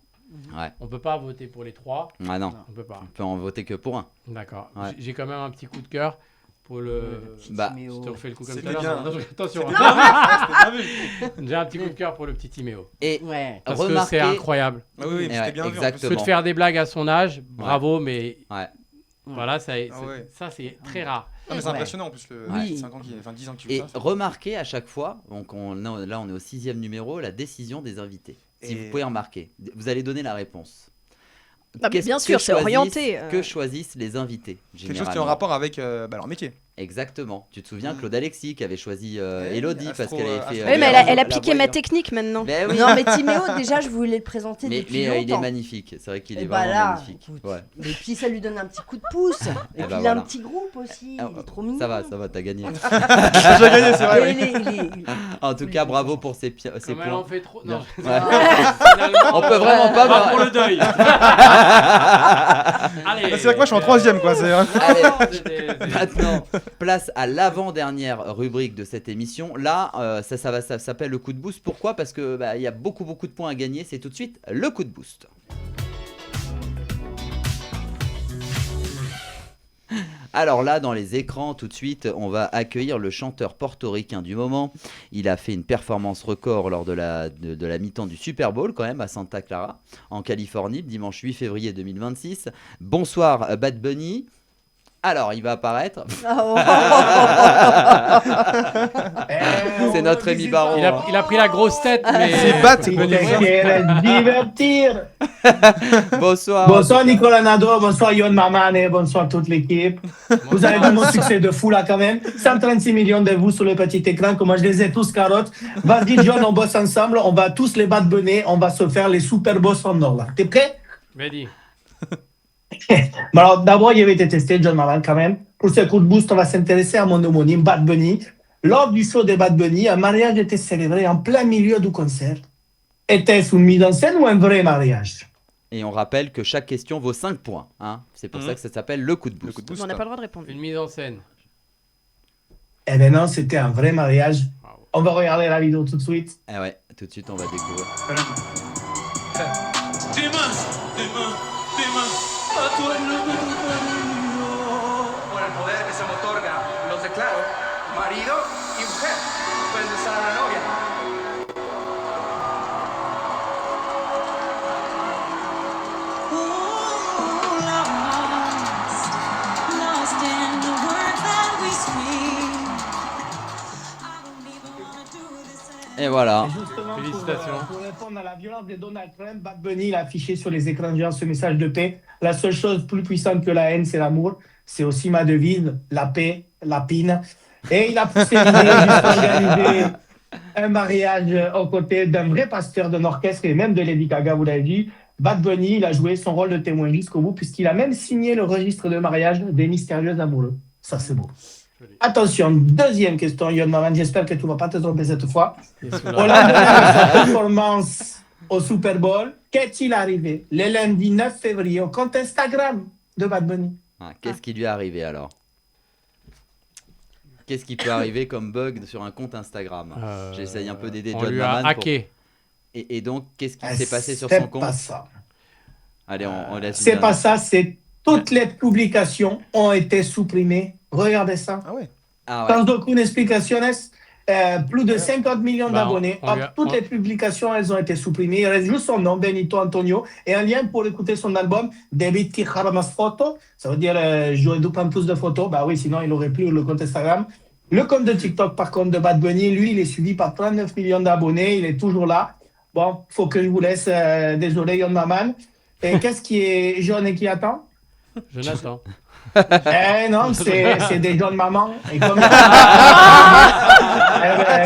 Speaker 1: ouais.
Speaker 4: On peut pas voter pour les 3.
Speaker 1: Ah non,
Speaker 4: On peut pas.
Speaker 1: on peut en voter que pour un.
Speaker 4: D'accord.
Speaker 1: Ouais.
Speaker 4: J'ai quand même un petit coup de cœur pour le.
Speaker 1: Bah,
Speaker 4: Je te refais le coup comme
Speaker 2: C'était
Speaker 4: tout à
Speaker 2: bien.
Speaker 4: l'heure. Non, attention.
Speaker 2: C'était bien vu.
Speaker 4: J'ai un petit coup de cœur pour le petit Timéo.
Speaker 1: Et
Speaker 5: Ouais.
Speaker 4: Parce que
Speaker 1: remarquez,
Speaker 4: c'est incroyable.
Speaker 2: Ah oui, mais
Speaker 1: Ouais,
Speaker 2: c'était bien vu. en plus.
Speaker 1: exactement.
Speaker 4: Peut te faire des blagues à son âge, bravo, mais
Speaker 1: Ouais.
Speaker 4: voilà, ça,
Speaker 2: Ah ouais.
Speaker 4: ça c'est très rare.
Speaker 2: Ah, mais c'est
Speaker 5: Ouais.
Speaker 2: impressionnant en plus. Le
Speaker 5: Oui.
Speaker 2: 5 ans qui, enfin 10 ans qui
Speaker 1: Et
Speaker 2: joue ça.
Speaker 1: remarquez à chaque fois, donc là on est au 6e numéro, la décision des invités. Si
Speaker 2: Et-
Speaker 1: vous pouvez remarquer, vous allez donner la réponse.
Speaker 3: Ah, mais bien sûr, c'est orienté.
Speaker 1: Que choisissent les invités
Speaker 2: Quelque chose qui est
Speaker 1: généralement.
Speaker 2: en rapport avec leur métier.
Speaker 1: Exactement. Tu te souviens,
Speaker 2: Mm.
Speaker 1: Claude Alexis qui avait choisi
Speaker 2: Ouais,
Speaker 1: Elodie parce
Speaker 2: Astro-
Speaker 1: qu'elle avait fait.
Speaker 2: Astro-
Speaker 3: Oui, mais
Speaker 1: la
Speaker 3: elle a
Speaker 1: voix-
Speaker 3: piqué
Speaker 1: la
Speaker 3: ma
Speaker 1: voix-
Speaker 3: technique maintenant.
Speaker 1: Mais oui.
Speaker 5: Non, mais Timéo, déjà, je voulais le présenter
Speaker 1: Mais,
Speaker 5: depuis
Speaker 1: il est
Speaker 5: longtemps.
Speaker 1: magnifique. C'est vrai qu'il est
Speaker 5: Et bah
Speaker 1: vraiment
Speaker 5: là,
Speaker 1: magnifique.
Speaker 5: écoute,
Speaker 1: Ouais.
Speaker 5: Et puis ça lui donne un petit coup de pouce. Et
Speaker 1: Eh
Speaker 5: puis
Speaker 1: bah
Speaker 5: il a
Speaker 1: voilà.
Speaker 5: un petit groupe aussi.
Speaker 1: Ah,
Speaker 5: Il est trop mignon.
Speaker 1: Ça va, t'as gagné.
Speaker 2: J'ai gagné, c'est vrai.
Speaker 5: Et
Speaker 2: oui.
Speaker 1: En tout cas, bravo pour ces
Speaker 4: Comme elle
Speaker 1: points.
Speaker 4: en fait trop. Non,
Speaker 1: Ouais.
Speaker 4: finalement,
Speaker 1: On peut vraiment pas
Speaker 4: va
Speaker 1: voir-
Speaker 4: pour le deuil. Allez.
Speaker 2: Bah, c'est vrai que moi je suis en 3ème quoi. C'est
Speaker 1: Allez,
Speaker 4: C'était-
Speaker 1: maintenant, place à l'avant-dernière rubrique de cette émission. Là, ça s'appelle le coup de boost. Pourquoi? Parce que il y a beaucoup de points à gagner. C'est tout de suite le coup de boost. Alors là, dans les écrans, tout de suite, on va accueillir le chanteur portoricain du moment. Il a fait une performance record lors de la mi-temps du Super Bowl, quand même, à Santa Clara, en Californie, le dimanche 8 février 2026. Bonsoir, Bad Bunny. Alors, il va apparaître. C'est notre Rémi Baron.
Speaker 4: Il a pris la grosse tête, mais.
Speaker 2: C'est Bat, c'est
Speaker 4: Bonne idée.
Speaker 12: divertir.
Speaker 1: Bonsoir.
Speaker 12: Bonsoir Nicolas Nadeau, bonsoir Yon Maman et bonsoir toute l'équipe. Vous avez vu mon succès de fou là quand même. 136 millions de vues sur le petit écran, comment je les ai tous carottes. Vas-y John, on bosse ensemble, on va tous les battre bonnet, on va se faire les super boss en or là. T'es prêt?
Speaker 4: Mehdi.
Speaker 12: Bon, alors d'abord, il avait été testé, John Maman quand même. Pour ce coup de boost, on va s'intéresser à mon homonyme, Bad Bunny. Lors du show de Bad Bunny, un mariage était célébré en plein milieu du concert. Était-ce une mise en scène ou un vrai mariage?
Speaker 1: Et on rappelle que chaque question vaut 5 points. Hein. C'est pour ça que ça s'appelle le coup de boost.
Speaker 3: On n'a pas le droit de répondre.
Speaker 4: Une mise en scène.
Speaker 12: Eh bien non, c'était un vrai mariage. On va regarder la vidéo tout de suite.
Speaker 1: Eh ouais, tout de suite on va découvrir.
Speaker 13: Por el poder que se me otorga, los declaro marido y mujer. Puedes besar a la novia.
Speaker 1: Et voilà.
Speaker 12: Et justement,
Speaker 4: Félicitations.
Speaker 12: Pour répondre à la violence de Donald Trump, Bad Bunny il a affiché sur les écrans géants ce message de paix. La seule chose plus puissante que la haine, c'est l'amour. C'est aussi ma devise, la paix, la pine. Et il a poussé l'idée d'organiser un mariage aux côtés d'un vrai pasteur d'un orchestre et même de Lady Gaga, vous l'avez dit. Bad Bunny, il a joué son rôle de témoin jusqu'au bout puisqu'il a même signé le registre de mariage des mystérieux amoureux. Ça, c'est beau. Attention, deuxième question, Yon Maman, j'espère que tu ne vas pas te tromper cette fois. Au lendemain de sa performance au Super Bowl, qu'est-il arrivé le lundi 9 février au compte Instagram de Bad Bunny?
Speaker 1: Qu'est-ce qui lui est arrivé alors? Qu'est-ce qui peut arriver comme bug sur un compte Instagram? J'essaye un peu d'aider
Speaker 4: On
Speaker 1: John
Speaker 4: lui a
Speaker 1: Maman.
Speaker 4: hacké.
Speaker 1: Et donc, qu'est-ce qui s'est passé sur
Speaker 12: C'est
Speaker 1: son compte?
Speaker 12: pas ça.
Speaker 1: Allez, on laisse.
Speaker 12: C'est pas ça, c'est toutes les publications ont été supprimées. Regardez ça.
Speaker 2: Ah ouais.
Speaker 12: Sans aucune explication, plus de 50 millions
Speaker 4: Bah,
Speaker 12: d'abonnés.
Speaker 4: on lui a-
Speaker 12: Toutes les publications, elles ont été supprimées. Il reste juste son nom, Benito Antonio, et un lien pour écouter son album, Debiti Haramas Photo. Ça veut dire, j'aurais dû prendre plus de photos. Bah oui, sinon, il aurait plus le compte Instagram. Le compte de TikTok, par contre, de Bad Bunny, lui, il est suivi par 39 millions d'abonnés. Il est toujours là. Bon, faut que je vous laisse. Désolé, Yon Maman. Et qu'est-ce qui est jaune et qui attend?
Speaker 4: Jonathan.
Speaker 12: Non, c'est des jeunes mamans. Et comme...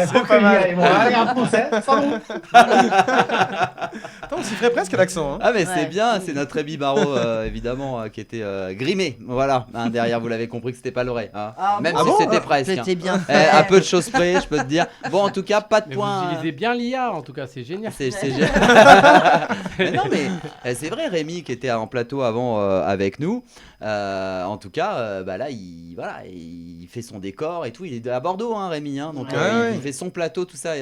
Speaker 12: faut
Speaker 2: pas mal.
Speaker 12: qu'ils y aillent. Bon, allez, à plus, hein. Salut.
Speaker 2: Attends, on s'y ferait presque l'accent. Hein.
Speaker 1: Ah mais c'est
Speaker 5: Ouais.
Speaker 1: bien, c'est notre Rémi Barraud évidemment qui était grimé, voilà. Derrière vous l'avez compris que c'était pas l'oreille,
Speaker 5: Ah
Speaker 1: même
Speaker 5: bon
Speaker 1: si c'était presque.
Speaker 5: C'était bien
Speaker 1: À
Speaker 5: fait.
Speaker 1: peu de choses près, je peux te dire. Bon en tout cas pas de
Speaker 4: Mais
Speaker 1: points.
Speaker 4: vous utilisez bien l'IA, en tout cas, c'est génial.
Speaker 1: C'est mais non mais c'est vrai Rémi qui était en plateau avant avec nous. En tout cas bah là il fait son décor et tout. Il est à Bordeaux hein, Rémi hein, donc il fait son plateau tout ça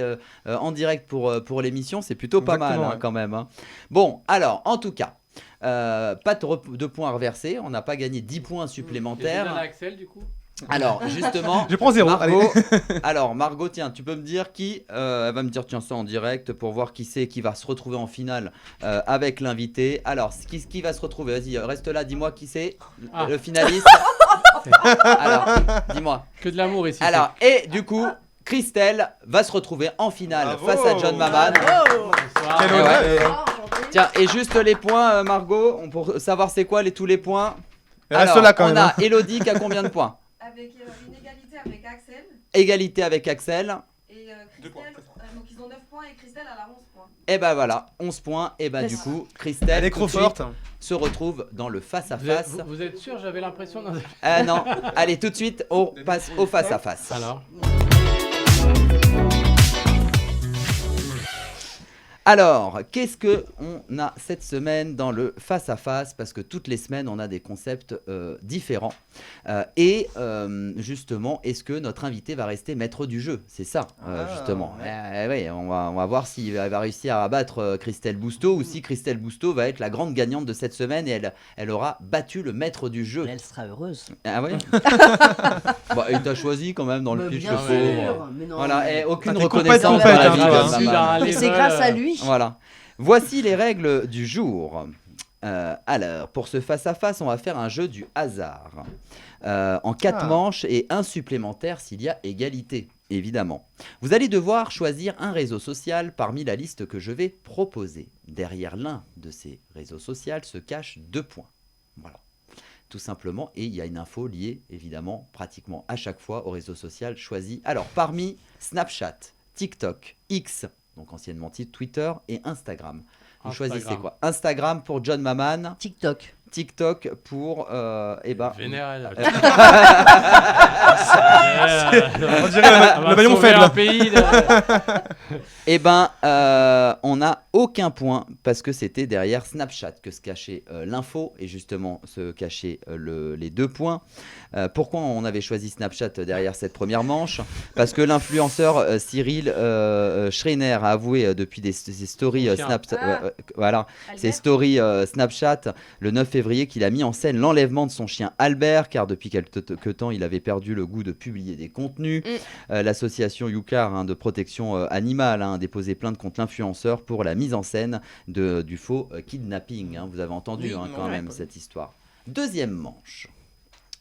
Speaker 1: en direct pour l'émission. C'est plutôt pas mal hein, quand même. Hein. Bon alors en tout cas pas de points à reverser. On n'a pas gagné 10 points
Speaker 4: Et
Speaker 1: supplémentaires.
Speaker 4: Dylan Axel, du coup.
Speaker 1: Alors justement,
Speaker 2: Je prends 0.
Speaker 1: Margot, alors Margot, tiens, tu peux me dire qui elle va me dire tiens ça en direct pour voir qui c'est qui va se retrouver en finale avec l'invité. Alors qui va se retrouver? Vas-y, reste là, dis-moi qui c'est le finaliste. Alors, dis-moi.
Speaker 4: Que de l'amour ici.
Speaker 1: Alors et du coup, Christelle va se retrouver en finale face à John Maman.
Speaker 4: Bonsoir.
Speaker 2: Quel
Speaker 1: Et
Speaker 2: honneur.
Speaker 1: Tiens, et juste les points, Margot, pour savoir c'est quoi tous les points.
Speaker 2: Reste
Speaker 1: Alors,
Speaker 2: là quand
Speaker 1: on
Speaker 2: même.
Speaker 1: a
Speaker 2: hein.
Speaker 1: Elodie qui a combien de points?
Speaker 8: Avec une égalité avec Axel.
Speaker 1: Égalité avec Axel.
Speaker 8: Et Christelle, donc ils ont 9 points et Christelle elle a 11 points.
Speaker 1: Et ben voilà, 11 points. Et ben du coup, Christelle
Speaker 2: Elle est
Speaker 1: tout de
Speaker 2: trop forte.
Speaker 1: suite, se retrouve dans le
Speaker 4: Vous êtes,
Speaker 1: face-à-face.
Speaker 4: vous êtes sûr? J'avais l'impression.
Speaker 1: Non, allez tout de suite, on passe au face-à-face.
Speaker 4: Alors.
Speaker 1: Alors, qu'est-ce que on a cette semaine dans le face-à-face? Parce que toutes les semaines, on a des concepts différents. Justement, est-ce que notre invité va rester maître du jeu? C'est ça, justement. Oui, on va voir s'il va réussir à battre Christelle Bousteau ou si Christelle Bousteau va être la grande gagnante de cette semaine et elle aura battu le maître du jeu.
Speaker 5: Elle sera heureuse.
Speaker 1: Ah ouais. Bah, il t'a choisi quand même dans le pitch.
Speaker 5: Bien
Speaker 1: le
Speaker 5: sûr.
Speaker 1: pauvre.
Speaker 5: Mais non,
Speaker 1: Voilà,
Speaker 5: mais-
Speaker 1: et aucune
Speaker 2: Ah, t'es
Speaker 1: reconnaissance
Speaker 2: complète,
Speaker 1: dans la vie
Speaker 2: hein,
Speaker 1: de
Speaker 2: toi,
Speaker 1: Maman.
Speaker 5: Mais c'est grâce à lui.
Speaker 1: Voilà. Voici les règles du jour. Alors, pour ce face-à-face, on va faire un jeu du hasard. En 4 manches et un supplémentaire s'il y a égalité, évidemment. Vous allez devoir choisir un réseau social parmi la liste que je vais proposer. Derrière l'un de ces réseaux sociaux se cachent 2 points. Voilà. Tout simplement, et il y a une info liée, évidemment, pratiquement à chaque fois au réseau social choisi. Alors, parmi Snapchat, TikTok, X, donc anciennement Twitter, et Instagram. Vous choisissez quoi? Instagram pour John Maman.
Speaker 5: TikTok.
Speaker 1: TikTok pour
Speaker 4: Vénérel.
Speaker 2: On dirait le maillon faible.
Speaker 1: On n'a aucun point parce que c'était derrière Snapchat que se cachait l'info et justement se cachaient les 2 points. Pourquoi on avait choisi Snapchat derrière cette première manche? Parce que l'influenceur Cyril Schreiner a avoué depuis ses stories Snapchat le 9 février qu'il a mis en scène l'enlèvement de son chien Albert car depuis quelque temps il avait perdu le goût de publier des contenus. L'association Yucar de protection animale a déposé plainte contre l'influenceur pour la mise en scène du faux kidnapping. Vous avez entendu quand même cette histoire. Deuxième manche.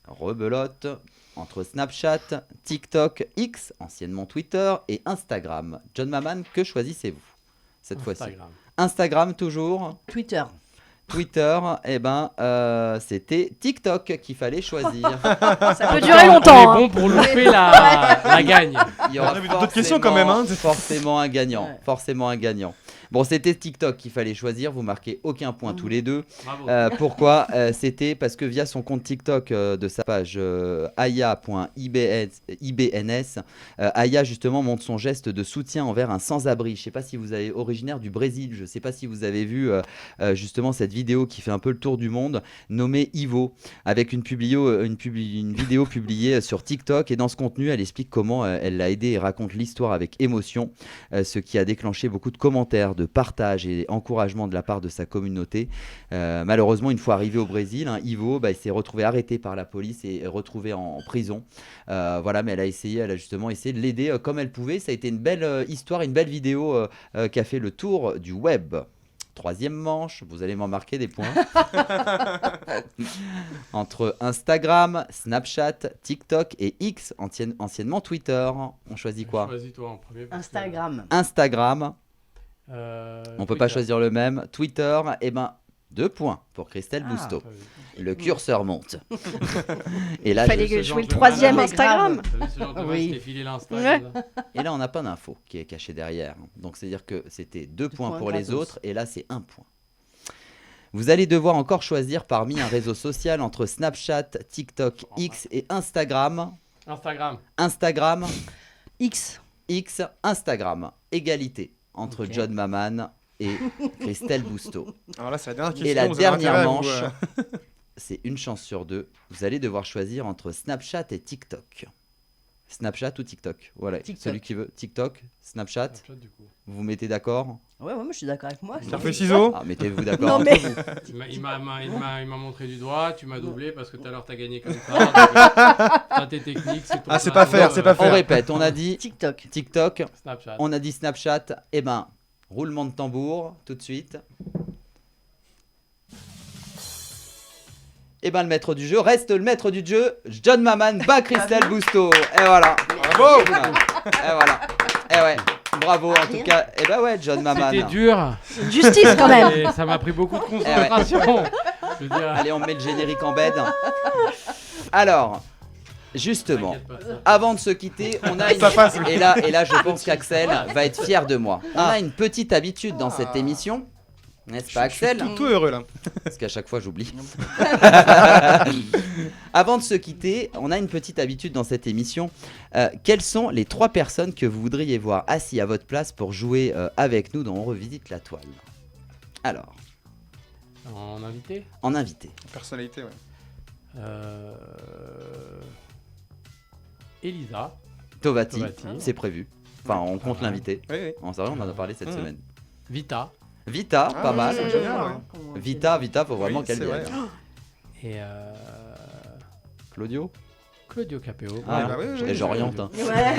Speaker 1: Rebelote. entre Snapchat, TikTok, X, anciennement Twitter, et Instagram. John Maman, que choisissez-vous cette fois-ci? Instagram toujours. Twitter, eh ben, c'était TikTok qu'il fallait choisir.
Speaker 3: Ça peut durer longtemps.
Speaker 4: On est bon pour louper la gagne.
Speaker 1: Il y aura
Speaker 2: d'autres questions quand même. Hein.
Speaker 1: Forcément un gagnant. Forcément un gagnant. Bon, c'était TikTok qu'il fallait choisir. Vous marquez aucun point tous les deux. Pourquoi C'était parce que via son compte TikTok de sa page aya.ibns, Aya justement montre son geste de soutien envers un sans-abri. Je ne sais pas si vous avez originaire du Brésil. Je ne sais pas si vous avez vu justement cette vidéo qui fait un peu le tour du monde, nommée Ivo, avec une vidéo publiée sur TikTok. Et dans ce contenu, elle explique comment elle l'a aidé et raconte l'histoire avec émotion, ce qui a déclenché beaucoup de commentaires, de partage et encouragement de la part de sa communauté. Malheureusement, une fois arrivé au Brésil, Ivo il s'est retrouvé arrêté par la police et retrouvé en prison. Voilà, mais elle a justement essayé de l'aider comme elle pouvait. Ça a été une belle histoire, une belle vidéo qui a fait le tour du web. Troisième manche, vous allez m'en marquer des points. Entre Instagram, Snapchat, TikTok et X, anciennement Twitter, on choisit quoi?
Speaker 4: Choisis toi en premier.
Speaker 1: Instagram. On peut pas choisir le même. Twitter, eh ben 2 points pour Christelle Bousteau. Le curseur monte. Et là,
Speaker 3: il fallait jouer le troisième Instagram.
Speaker 1: Et là, on n'a pas d'info qui est cachée derrière. Donc, c'est-à-dire que c'était 2 points pour les autres. Et là, c'est 1 point. Vous allez devoir encore choisir parmi un réseau social entre Snapchat, TikTok, X et Instagram. Instagram.
Speaker 5: X,
Speaker 1: Instagram. Égalité entre John Maman et Christelle Bousteau.
Speaker 2: Alors là, c'est la dernière question.
Speaker 1: Et la dernière manche, c'est une chance sur 2. Vous allez devoir choisir entre Snapchat et TikTok. Snapchat ou TikTok? Voilà, celui qui veut. TikTok, Snapchat. Vous vous mettez d'accord?
Speaker 5: Ouais, moi je suis d'accord avec moi.
Speaker 2: Ça fait ciseaux.
Speaker 1: Mettez-vous d'accord entre vous.
Speaker 4: Il m'a montré du doigt, tu m'as doublé parce que tout à l'heure t'as gagné comme ça. T'as tes techniques, c'est ton
Speaker 2: c'est pas faire, c'est pas faire.
Speaker 1: On répète, on a dit
Speaker 5: TikTok.
Speaker 4: Snapchat.
Speaker 1: On a dit Snapchat. Eh ben, roulement de tambour, tout de suite. Et ben le maître du jeu reste le maître du jeu. John Maman bat Christelle Bousteau. Et voilà.
Speaker 2: Bravo.
Speaker 1: Et voilà. Et ouais. Bravo en tout cas. Et ben ouais, John Maman.
Speaker 4: C'était dur.
Speaker 3: C'est justice quand même.
Speaker 4: Et ça m'a pris beaucoup de concentration.
Speaker 1: Allez, on met le générique en bed. Alors, justement, avant de se quitter, on a une... et là, je pense qu'Axel va être fier de moi. On a une petite habitude dans cette émission. N'est-ce pas, Axel?
Speaker 2: Je suis tout heureux là.
Speaker 1: Parce qu'à chaque fois, j'oublie. Avant de se quitter, on a une petite habitude dans cette émission. Quelles sont les 3 personnes que vous voudriez voir assis à votre place pour jouer avec nous dans On revisite la toile? Alors.
Speaker 4: En invité?
Speaker 1: En invité.
Speaker 2: Personnalité, ouais.
Speaker 4: Elisa.
Speaker 1: Tovati, c'est prévu. Enfin, on compte l'invité.
Speaker 2: Oui.
Speaker 1: On en a parlé cette semaine.
Speaker 4: Vita,
Speaker 1: pas mal.
Speaker 2: C'est génial, ouais.
Speaker 1: Vita, faut vraiment qu'elle vienne.
Speaker 4: Et
Speaker 1: Claudio
Speaker 4: Capéo.
Speaker 1: Et j'oriente. Hein.
Speaker 3: Ouais.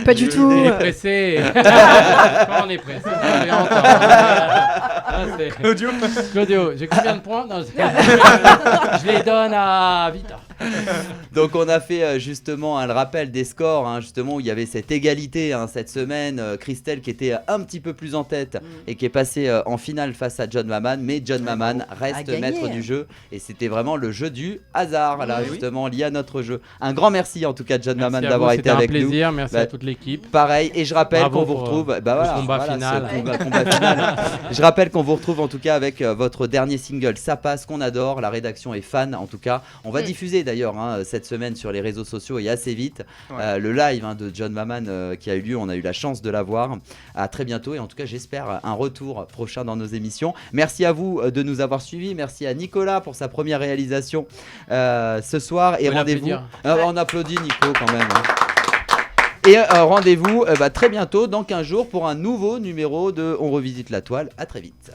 Speaker 3: Pas du tout.
Speaker 4: Il est pressé. Quand on est pressé. Claudio, j'ai combien de points? Non, je les donne à Vita.
Speaker 1: Donc on a fait justement le rappel des scores, justement où il y avait cette égalité cette semaine. Christelle qui était un petit peu plus en tête et qui est passée en finale face à John Maman. Mais John Maman reste maître du jeu et c'était vraiment le jeu du hasard là justement lié à notre jeu. Un grand merci en tout cas John Maman d'avoir été avec nous.
Speaker 4: C'était un plaisir, merci à toute l'équipe.
Speaker 1: Pareil, et je rappelle qu'on vous retrouve
Speaker 4: combat final.
Speaker 1: Je rappelle qu'on vous retrouve en tout cas avec votre dernier single Ça passe qu'on adore. La rédaction est fan en tout cas. On va diffuser d'ailleurs cette semaine sur les réseaux sociaux et assez vite le live de John Maman qui a eu lieu. On a eu la chance de la voir. À très bientôt et en tout cas j'espère un retour prochain dans nos émissions. Merci à vous de nous avoir suivis. Merci à Nicolas pour sa première réalisation ce soir et rendez-vous. On applaudit Nico quand même. Et rendez-vous très bientôt dans 15 jours pour un nouveau numéro de On revisite la toile. À très vite.